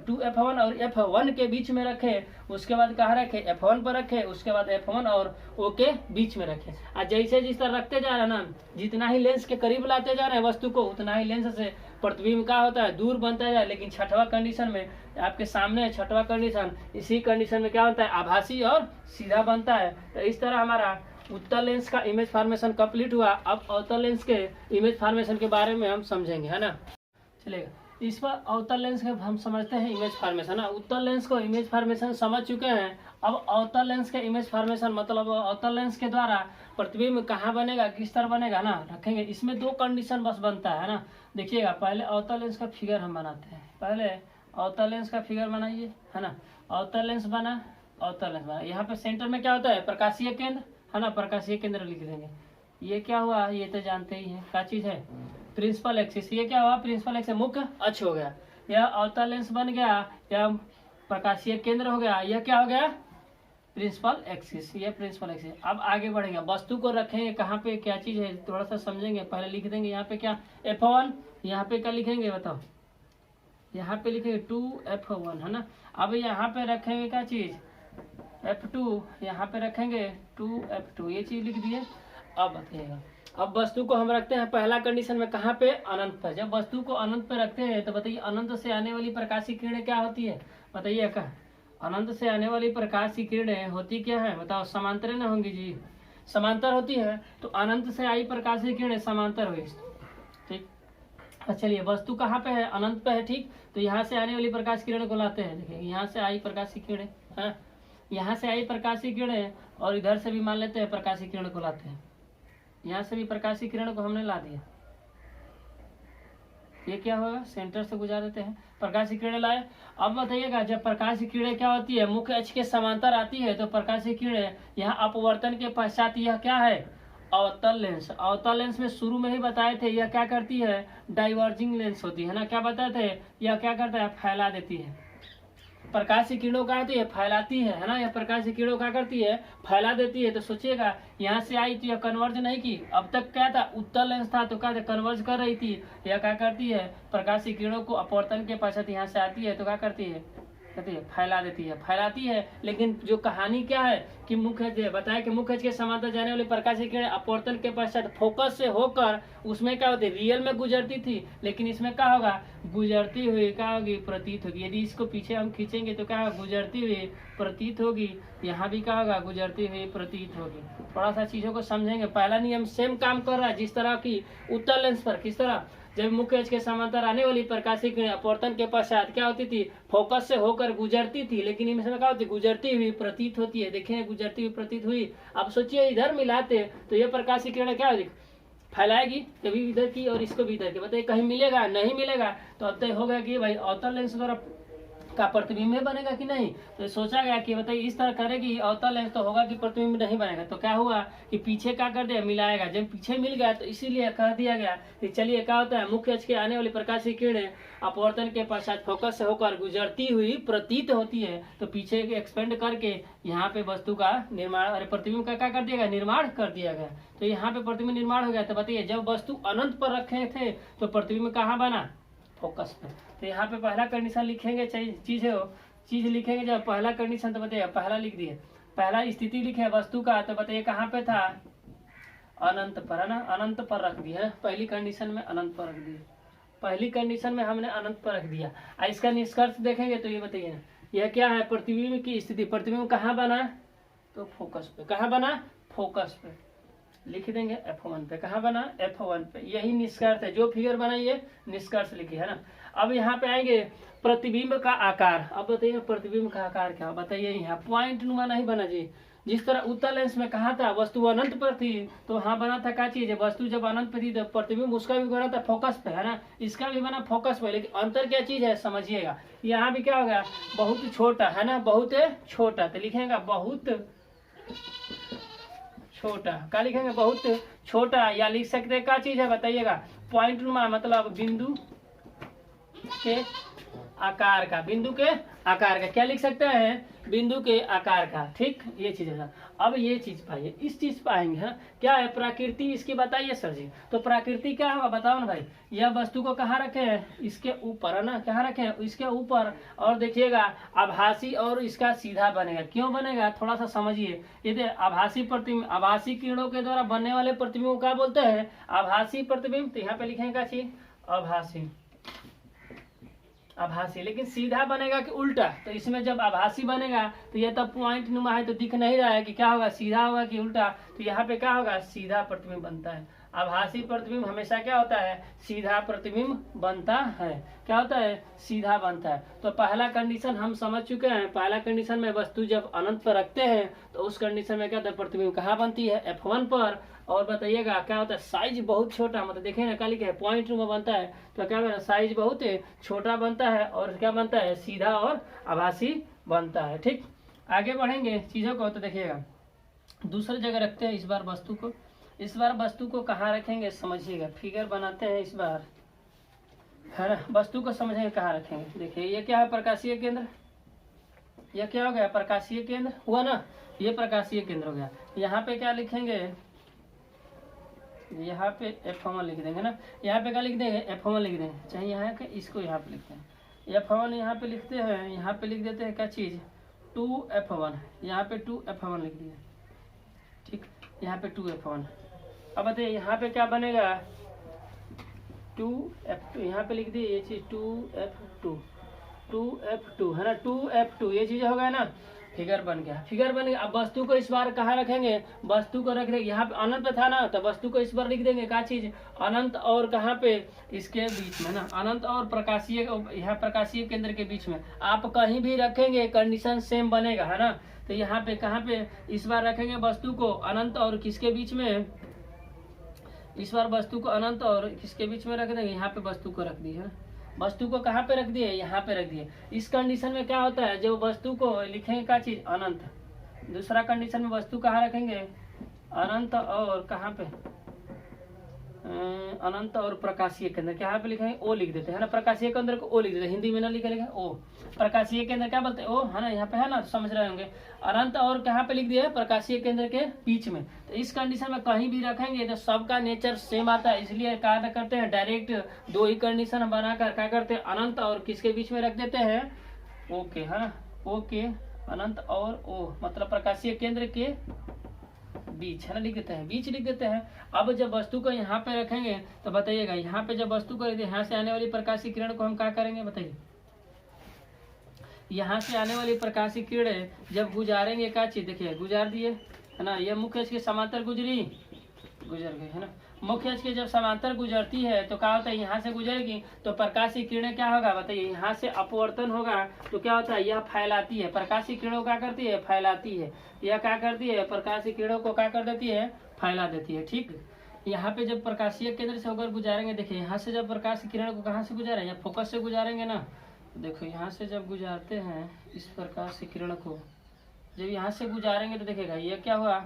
2F1 और F1 के बीच में रखे, उसके बाद कहाँ रखे F1 पर रखे, उसके बाद F1 और O के बीच में रखे। और जैसे जिस तरह रखते जा रहे हैं ना, जितना ही लेंस के करीब लाते जा रहे हैं वस्तु को, उतना ही लेंस से प्रतिबिंब का होता है दूर बनता जाए। लेकिन छठवां कंडीशन में आपके सामने है छठवां कंडीशन, इसी कंडीशन में क्या होता है आभासी और सीधा बनता है। तो इस तरह हमारा उत्तल लेंस का इमेज फॉर्मेशन कंप्लीट हुआ। अब अवतल लेंस के इमेज फॉर्मेशन के बारे में हम समझेंगे, है ना, चलेगा। इस पर अवतल लेंस के हम समझते हैं इमेज फॉर्मेशन ना, उत्तल लेंस को इमेज फॉर्मेशन समझ चुके हैं। अब अवतल लेंस के इमेज फॉर्मेशन मतलब अवतल लेंस के द्वारा प्रतिबिंब कहाँ बनेगा किस तरह बनेगा ना, रखेंगे। इसमें 2 कंडीशन बस बनता है ना, देखिएगा पहले अवतल लेंस का फिगर हम बनाते हैं, पहले अवतल लेंस का फिगर बनाइए, है ना। अवतल लेंस बना, अवतल लेंस बना, यहाँ पे सेंटर में क्या होता है प्रकाशीय केंद्र, है ना, प्रकाशीय केंद्र लिख देंगे। ये क्या हुआ ये तो जानते ही हैं क्या चीज है प्रिंसिपल एक्सिस, ये क्या हुआ प्रिंसिपल एक्सिस मुख्य अक्ष हो गया, यह अवतल लेंस बन गया, यह प्रकाशीय केंद्र हो गया, यह क्या हो गया प्रिंसिपल एक्सिस, ये प्रिंसिपल एक्सिस। अब आगे बढ़ेंगे, वस्तु को रखेंगे कहाँ पे क्या चीज है थोड़ा सा समझेंगे, पहले लिख देंगे यहाँ पे क्या F1, यहाँ पे क्या लिखेंगे बताओ, यहाँ पे लिखेंगे 2F1 है ना। अब यहाँ पे रखेंगे क्या चीज F2, यहाँ पे रखेंगे 2F2, ये चीज लिख दिए। अब बताइएगा अब वस्तु को हम रखते हैं पहला कंडीशन में कहाँ पे, अनंत पर। जब वस्तु को अनंत पर रखते हैं तो बताइए अनंत से आने वाली प्रकाशीय किरणें क्या होती है, बताइए क्या, अनंत से आने वाली प्रकाश की किरणें होती क्या है, बताओ, समांतर न होंगी जी, समांतर होती है। तो अनंत से आई प्रकाश की किरणें समांतर हुई, ठीक। चलिए वस्तु कहाँ पे है, अनंत पे है, ठीक। तो यहाँ से आने वाली प्रकाश किरण को लाते हैं, देखिए यहाँ से आई प्रकाश की किरणें, हाँ, यहाँ से आई प्रकाश की किरणें और इधर से भी मान लेते हैं प्रकाश की किरण को लाते हैं, यहाँ से भी प्रकाश की किरण को हमने ला दिया। ये क्या होगा, सेंटर से गुजार देते हैं, प्रकाश की किरणें लाए। अब बताइएगा जब प्रकाश की किरणें क्या होती है, मुख्य अक्ष के समांतर आती है तो प्रकाश की किरणें यहाँ अपवर्तन के पश्चात यह क्या है, अवतल लेंस। अवतल लेंस में शुरू में ही बताए थे यह क्या करती है, डाइवर्जिंग लेंस होती है ना, क्या बताए थे, यह क्या करता है, फैला देती है। प्रकाश की किरणों क्या होती है, फैलाती है ना, यह प्रकाश की किरणों क्या करती है, फैला देती है। तो सोचिएगा यहाँ से आई तो यह कन्वर्ज नहीं की, अब तक क्या था, उत्तल लेंस था तो क्या था, कन्वर्ज कर रही थी। यह क्या करती है, प्रकाश की किरणों को अपवर्तन के पश्चात यहाँ से आती है तो क्या करती है, कहती है फैला देती है, फैलाती है। लेकिन जो कहानी क्या है कि मुख्य बताया कि मुख्य के समांतर जाने वाली प्रकाश की किरणें अपवर्तन के पश्चात फोकस से होकर उसमें क्या होती है, रियल में गुजरती थी, लेकिन इसमें क्या होगा, गुजरती हुई क्या होगी, प्रतीत होगी। यदि इसको पीछे हम खींचेंगे तो क्या होगा, गुजरती हुई प्रतीत होगी। यहाँ भी क्या होगा, गुजरती हुई प्रतीत होगी। थोड़ा सा चीजों को समझेंगे। पहला नियम सेम काम कर रहा है जिस तरह की उत्तल लेंस पर, किस तरह, जब मुख्य अक्ष के समांतर आने वाली प्रकाश की किरणें अपवर्तन के पश्चात क्या होती थी, फोकस से होकर गुजरती थी, लेकिन इनमें क्या होती है, गुजरती हुई प्रतीत होती है। देखिए गुजरती हुई प्रतीत हुई। अब सोचिए इधर मिलाते तो ये प्रकाश की किरणें क्या होगी, फैलाएगी, कभी इधर की और इसको भी इधर की, बताइए कहीं मिलेगा, नहीं मिलेगा। तो अब तय हो गया कि भाई अवतल लेंस द्वारा का प्रतिबिंब बनेगा कि नहीं। तो सोचा गया कि बताइए इस तरह करेगी अवतल लेंस तो होगा कि प्रतिबिंब नहीं बनेगा। तो क्या हुआ कि पीछे क्या कर दिया, मिलाएगा। जब पीछे मिल गया तो इसीलिए कह दिया गया कि चलिए क्या होता है, मुख्य अक्ष के आने वाली प्रकाश की किरणें अपवर्तन के पश्चात फोकस से होकर गुजरती हुई प्रतीत होती है। तो पीछे के एक्सपेंड करके यहाँ पे वस्तु का निर्माण और प्रतिबिंब का क्या कर दिया गया, निर्माण कर दिया गया। तो यहाँ पे प्रतिबिंब निर्माण हो गया। तो बताइए जब वस्तु अनंत पर रखे थे तो प्रतिबिंब कहाँ बना, फोकस पे। तो यहाँ पे पहला कंडीशन लिखेंगे, चीज है वो चीज लिखेंगे। जब पहला कंडीशन तो बताइए, पहला लिख दिए, पहला स्थिति लिखे वस्तु का, तो बताइए कहाँ पे था, अनंत पर, है ना, अनंत पर रख दिया है। पहली कंडीशन में अनंत पर रख दिया, पहली कंडीशन में हमने अनंत पर रख दिया। इसका निष्कर्ष देखेंगे तो ये बताइए यह क्या है, प्रतिबिंब की स्थिति। प्रतिबिंब कहाँ बना, तो फोकस पे। कहाँ बना, फोकस पे लिख देंगे, F1 पे। कहाँ बना, F1 पे। यही निष्कर्ष है, जो फिगर बनाइए निष्कर्ष लिखिए, है ना। अब यहाँ पे आएंगे प्रतिबिंब का आकार। अब बताइए प्रतिबिंब का आकार क्या, बताइए यहाँ पॉइंट नुमा नहीं बना जी। जिस तरह उत्तल लेंस में कहा था वस्तु अनंत पर थी तो वहाँ बना था क्या चीज है, वस्तु जब अनंत पर थी तो प्रतिबिंब उसका भी बना था फोकस पे, है ना, इसका भी बना फोकस पे। लेकिन अंतर क्या चीज है समझिएगा, यहाँ भी क्या हो गया, बहुत छोटा, है ना, बहुत छोटा। तो लिखेगा बहुत छोटा, क्या लिखेंगे, बहुत छोटा। या लिख सकते हैं क्या चीज है बताइएगा, पॉइंट नुमा, मतलब बिंदु के आकार का, बिंदु के आकार का। क्या लिख सकते हैं, बिंदु के आकार का, ठीक, ये चीज है। अब ये चीज पाइए, इस चीज पाएंगे, है क्या है, प्रकृति इसकी बताइए सर जी। तो प्रकृति क्या होगा बताओ ना भाई, यह वस्तु को कहाँ रखे हैं, इसके ऊपर, है ना, कहाँ रखे हैं, इसके ऊपर। और देखिएगा आभासी और इसका सीधा बनेगा। क्यों बनेगा, थोड़ा सा समझिए। ये आभासी प्रतिबिंब, आभासी किरणों के द्वारा बनने वाले प्रतिबिंब को क्या बोलते हैं, आभासी प्रतिबिंब। तो यहाँ पे लिखेंगे क्या चीज, आभासी, आभासी। लेकिन सीधा बनेगा कि उल्टा, तो इसमें जब आभासी बनेगा तो ये तब पॉइंट नुमा है तो दिख नहीं रहा है कि क्या होगा, सीधा होगा कि उल्टा। तो यहाँ पे क्या होगा, सीधा प्रतिबिंब बनता है। आभासी प्रतिबिंब हमेशा क्या होता है, सीधा प्रतिबिंब बनता है। क्या होता है, सीधा बनता है। तो पहला कंडीशन हम समझ चुके हैं। पहला कंडीशन में वस्तु जब अनंत पर रखते हैं तो उस कंडीशन में क्या होता है, प्रतिबिंब कहाँ बनती है, F1 पर। और बताइएगा क्या होता है, साइज बहुत छोटा, मतलब देखिए ना काली क्या पॉइंट में बनता है तो क्या होता है, साइज बहुत छोटा बनता है और क्या बनता है, सीधा और आभासी बनता है। ठीक, आगे बढ़ेंगे चीजों को। तो देखिएगा दूसरी जगह रखते हैं इस बार वस्तु को। इस बार वस्तु को कहाँ रखेंगे समझिएगा, फिगर बनाते हैं इस बार, है ना। वस्तु को समझेंगे कहाँ रखेंगे। देखिए ये क्या है, प्रकाशीय केंद्र। यह क्या हो गया, प्रकाशीय केंद्र हुआ ना, ये प्रकाशीय केंद्र हो गया। यहाँ पे क्या लिखेंगे, यहाँ पे F1 लिख देंगे ना। यहाँ पे क्या लिख देंगे, F1 लिख देंगे, चाहे यहाँ के इसको यहाँ पे लिखते हैं। F1 यहाँ पे लिखते हैं, यहाँ पे लिख देते हैं क्या चीज, 2F1। यहाँ पे 2F1 लिख दिया, ठीक। यहाँ पे 2F1 अब बताइए यहाँ पे क्या बनेगा 2F2, यहाँ पे लिख दिए ये चीज 2F2 है ना, 2F2 ये चीज हो गया ना, फिगर बन गया, फिगर बन गया। अब वस्तु को इस बार कहाँ रखेंगे, वस्तु को रख देंगे यहाँ पे, अनंत पे था ना, तो वस्तु को इस बार लिख देंगे क्या चीज, अनंत और कहाँ पे, इसके बीच में ना, अनंत और प्रकाशीय, यहाँ प्रकाशीय केंद्र के बीच में। आप कहीं भी रखेंगे कंडीशन सेम बनेगा है ना। तो यहाँ पे कहाँ पे इस बार रखेंगे वस्तु को अनंत और किसके बीच में, इस बार वस्तु को अनंत और किसके बीच में रख देंगे, यहाँ पे वस्तु को रख दिए है ना, वस्तु को कहाँ पे रख दिए, यहाँ पे रख दिए। इस कंडीशन में क्या होता है, जब वस्तु को लिखेंगे क्या चीज अनंत, दूसरा कंडीशन में वस्तु कहाँ रखेंगे अनंत और कहाँ पे अनंत और प्रकाशीय केंद्र, क्या पे लिखेंगे ओ लिख देते हैं ना, प्रकाशीय केंद्र को ओ लिख देते हैं, हिंदी में ना लिखे लिखे ओ, प्रकाशीय केंद्र क्या बोलते हैं ओ है ना, यहाँ पे है ना, समझ रहे होंगे। अनंत और कहाँ पे लिख दिया है, प्रकाशीय केंद्र के बीच में। तो इस कंडीशन में कहीं भी रखेंगे तो सबका नेचर सेम आता है, इसलिए क्या करते हैं डायरेक्ट दो ही कंडीशन बनाकर क्या करते हैं अनंत और किसके बीच में रख देते हैं ओके है ना, ओके अनंत और ओ मतलब प्रकाशीय केंद्र के बीच है ना, लिख देते हैं, बीच लिख देते हैं। अब जब वस्तु को यहाँ पे रखेंगे तो बताइएगा, यहाँ पे जब वस्तु को यहाँ से आने वाली प्रकाशीय किरण को हम क्या करेंगे बताइए, यहाँ से आने वाली प्रकाशीय किरण जब गुजारेंगे क्या चीज, देखिए गुजार दिए है ना, ये मुख्य अक्ष के समांतर गुजरी, गुजर गए है ना, मुख्य अक्ष के जब समांतर गुजरती है तो क्या होता है, यहाँ से गुजरेगी तो प्रकाशीय किरणें क्या होगा बताइए, यहाँ से अपवर्तन होगा तो क्या होता है, यह फैलाती है, प्रकाशीय किरणों क्या करती है फैलाती है, यह क्या करती है प्रकाशीय किरणों को क्या कर देती है फैला देती है। ठीक, यहाँ पे जब प्रकाशीय केंद्र से होकर गुजारेंगे, देखिए यहाँ से जब प्रकाशीय किरण को कहाँ से गुजारे, यहाँ फोकस से गुजारेंगे ना, देखो यहाँ से जब गुजारते हैं इस प्रकाशीय किरण को, जब यहाँ से गुजारेंगे तो देखेगा ये क्या हुआ,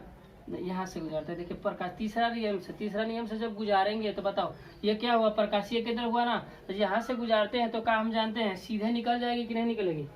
यहाँ से गुजारते हैं, देखिए प्रकाश तीसरा नियम से जब गुजारेंगे तो बताओ ये क्या हुआ, प्रकाशीय केंद्र हुआ ना, तो यहाँ से गुजारते हैं तो क्या हम जानते हैं सीधे निकल जाएगी कि नहीं निकलेगी,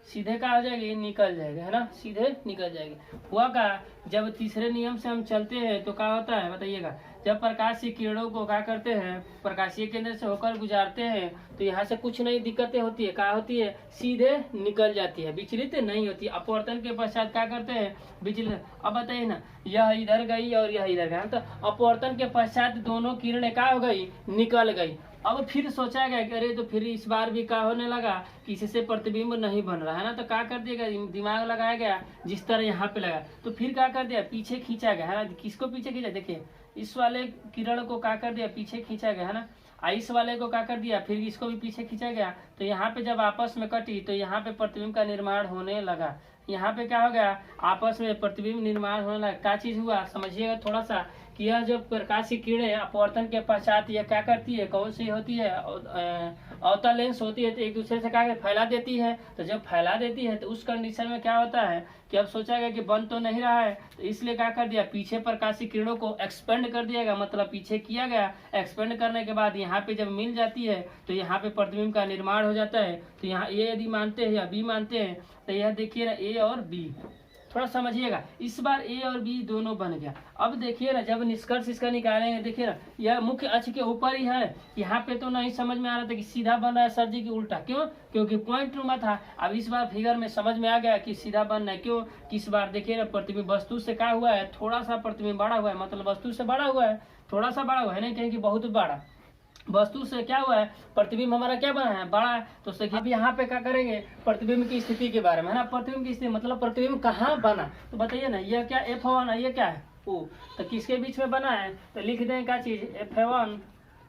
सीधे क्या हो जाएगी निकल जाएगा है ना, सीधे निकल जाएगी। हुआ का जब तीसरे नियम से हम चलते हैं तो क्या होता है बताइएगा, जब प्रकाशीय किरणों को क्या करते हैं प्रकाशीय केंद्र से होकर गुजारते हैं तो यहाँ से कुछ नई दिक्कतें होती है, क्या होती है सीधे निकल जाती है, विचलित नहीं होती। अपवर्तन के पश्चात क्या करते हैं विचलित। अब बताइए ना, यह इधर गई और यह इधर गया, तो अपवर्तन के पश्चात दोनों किरणें क्या हो गई निकल गई। अब फिर सोचा गया कि अरे तो फिर इस बार भी क्या होने लगा कि इससे प्रतिबिंब नहीं बन रहा है ना, तो क्या कर दिया दिमाग लगाया गया जिस तरह यहाँ पे लगा, तो फिर क्या कर दिया पीछे खींचा गया है ना, किसको पीछे खींचा, देखिए इस वाले किरण को क्या कर दिया पीछे खींचा गया है ना, इस वाले को क्या कर दिया फिर इसको भी पीछे खींचा गया, तो यहाँ पे जब आपस में कटी तो यहाँ पे प्रतिबिंब का निर्माण होने लगा। यहाँ पे क्या हो गया आपस में प्रतिबिंब निर्माण होने लगा। क्या चीज हुआ समझिएगा थोड़ा सा कि यह जो प्रकाशीय किरणें अपवर्तन के पश्चात यह क्या करती है, कौन सी होती है अवतल लेंस होती है, तो एक दूसरे से क्या फैला देती है। तो जब फैला देती है तो उस कंडीशन में क्या होता है कि अब सोचा गया कि बन तो नहीं रहा है, तो इसलिए क्या कर दिया पीछे प्रकाशीय किरणों को एक्सपेंड कर दिया गया, मतलब पीछे किया गया। एक्सपेंड करने के बाद यहाँ पे जब मिल जाती है तो यहाँ पे प्रतिबिंब का निर्माण हो जाता है। तो यहाँ ए यदि मानते हैं या बी मानते हैं तो यह देखिए ना ए और बी, थोड़ा समझिएगा, इस बार ए और बी दोनों बन गया। अब देखिए ना जब निष्कर्ष इसका निकालेंगे, देखिए ना यह मुख्य अक्ष के ऊपर ही है, यहाँ पे तो नहीं समझ में आ रहा था कि सीधा बन रहा है सर जी की उल्टा, क्यों क्योंकि पॉइंट नुमा था। अब इस बार फिगर में समझ में आ गया कि सीधा बन रहा है, क्यों किस बार देखिए ना प्रतिबिंब वस्तु से क्या हुआ है थोड़ा सा प्रतिबिंब बड़ा हुआ है, मतलब वस्तु से बड़ा हुआ है, थोड़ा सा बड़ा हुआ है, नहीं कहें कि बहुत बड़ा, वस्तु से क्या हुआ है प्रतिबिंब हमारा क्या बना है बड़ा है। तो अब यहाँ पे क्या करेंगे प्रतिबिंब की स्थिति के बारे में है ना, प्रतिबिंब की स्थिति मतलब प्रतिबिंब कहाँ बना, तो बताइए ना यह क्या F1 है, ये क्या है O, तो किसके बीच में बना है, तो लिख दें क्या चीज F1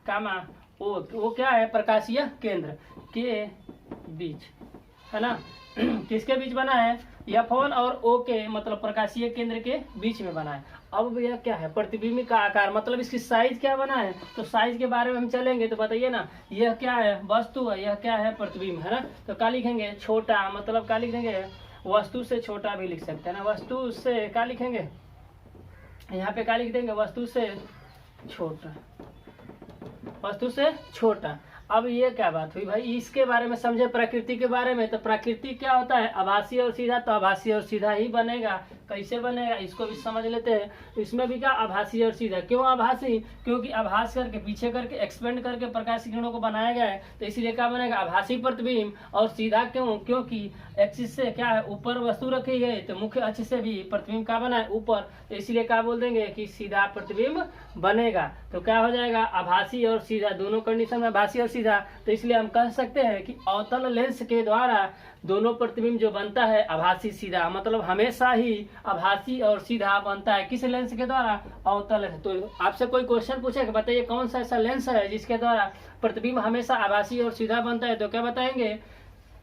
कामा O, वो क्या है प्रकाशीय केंद्र के बीच है ना, किसके बीच बना है F1 और O के मतलब प्रकाशीय केंद्र के बीच में बना है। अब यह क्या है प्रतिबिंब का आकार, मतलब इसकी साइज क्या बना है, तो साइज के बारे में हम चलेंगे तो बताइए ना यह क्या है वस्तु है, यह क्या है प्रतिबिंब है ना। तो क्या लिखेंगे छोटा, मतलब क्या लिख देंगे वस्तु से छोटा भी लिख सकते हैं ना, वस्तु से क्या लिखेंगे यहाँ पे क्या लिख देंगे वस्तु से छोटा, वस्तु से छोटा। अब ये क्या बात हुई भाई, इसके बारे में समझे प्रकृति के बारे में, तो प्रकृति क्या होता है आभासी और सीधा, तो आभासी और सीधा ही बनेगा। कैसे बनेगा इसको भी समझ लेते हैं। इसमें भी क्या आभासी और सीधा, क्यों आभासी, क्योंकि आभास करके पीछे करके एक्सपेंड करके प्रकाश किरणों को बनाया गया है, तो इसीलिए क्या बनेगा आभासी प्रतिबिंब। और सीधा क्यों, क्योंकि एक्सिस से क्या है ऊपर वस्तु रखी गई, तो मुख्य अक्ष से भी प्रतिबिंब क्या बना है ऊपर, तो इसीलिए क्या बोल देंगे कि सीधा प्रतिबिंब बनेगा। तो क्या हो जाएगा आभासी और सीधा, दोनों कंडीशन में आभासी और सीधा। तो इसलिए हम कह सकते हैं कि अवतल लेंस के द्वारा दोनों प्रतिबिंब जो बनता है आभासी सीधा, मतलब हमेशा ही आभासी और सीधा बनता है किस लेंस के द्वारा, अवतल लेंस। तो आपसे कोई क्वेश्चन पूछेगा बताइए कौन सा ऐसा लेंस है जिसके द्वारा प्रतिबिंब हमेशा आभासी और सीधा बनता है, तो क्या बताएंगे,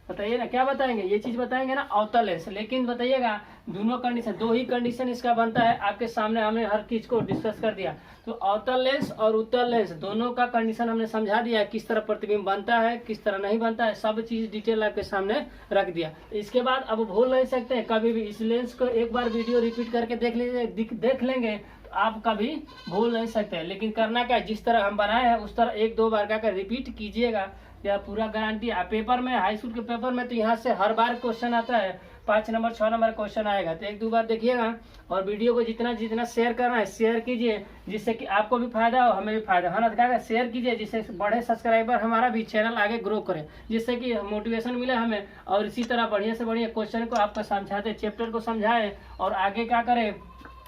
बताइए ना, क्या बताएंगे, ये चीज बताएंगे ना अवतल लेंस। लेकिन बताइएगा दोनों कंडीशन, दो ही कंडीशन इसका बनता है, आपके सामने हमने हर चीज को डिस्कस कर दिया। तो अवतल लेंस और उत्तल लेंस दोनों का कंडीशन हमने समझा दिया, किस तरह प्रतिबिंब बनता है किस तरह नहीं बनता है, सब चीज डिटेल आपके सामने रख दिया। इसके बाद अब भूल नहीं सकते कभी भी, इस लेंस को एक बार वीडियो रिपीट करके देख लीजिए, देख लेंगे तो आप कभी भूल नहीं सकते। लेकिन करना क्या, जिस तरह हम बनाए हैं उस तरह एक दो बार का रिपीट कीजिएगा, या पूरा गारंटी है। पेपर में, हाई स्कूल के पेपर में तो यहाँ से हर बार क्वेश्चन आता है, 5 नंबर 6 नंबर क्वेश्चन आएगा, तो एक दो बार देखिएगा। और वीडियो को जितना जितना शेयर करना है शेयर कीजिए, जिससे कि आपको भी फायदा हो हमें भी फायदा है ना। क्या शेयर कीजिए जिससे बड़े सब्सक्राइबर हमारा भी चैनल आगे ग्रो करे, जिससे कि मोटिवेशन मिले हमें, और इसी तरह बढ़िया से बढ़िया क्वेश्चन को आपको समझाते, चैप्टर को समझाए और आगे क्या करें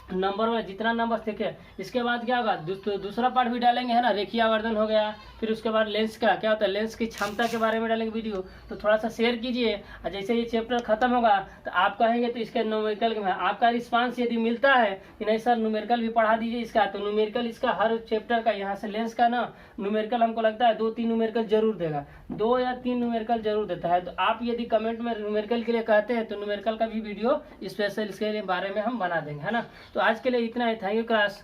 नंबर में जितना नंबर सीखे। इसके बाद क्या होगा दूसरा पार्ट भी डालेंगे है ना, रेखीय आवर्धन हो गया, फिर उसके बाद लेंस का क्या होता है, लेंस की क्षमता के बारे में डालेंगे वीडियो। तो थोड़ा सा शेयर कीजिए, और जैसे ये चैप्टर खत्म होगा तो आप कहेंगे तो इसके न्यूमेरिकल में आपका रिस्पांस यदि मिलता है कि नहीं सर न्यूमेरिकल भी पढ़ा दीजिए इसका, तो न्यूमेरिकल इसका हर चैप्टर का यहाँ से लेंस का ना न्यूमेरिकल हमको लगता है 2-3 न्यूमेरिकल जरूर देगा, 2 या 3 न्यूमेरिकल जरूर देता है। तो आप यदि कमेंट में न्यूमेरिकल के लिए कहते हैं तो न्यूमेरिकल का भी वीडियो स्पेशल इसके बारे में हम बना देंगे है ना। तो आज के लिए इतना ही, थैंक यू क्लास।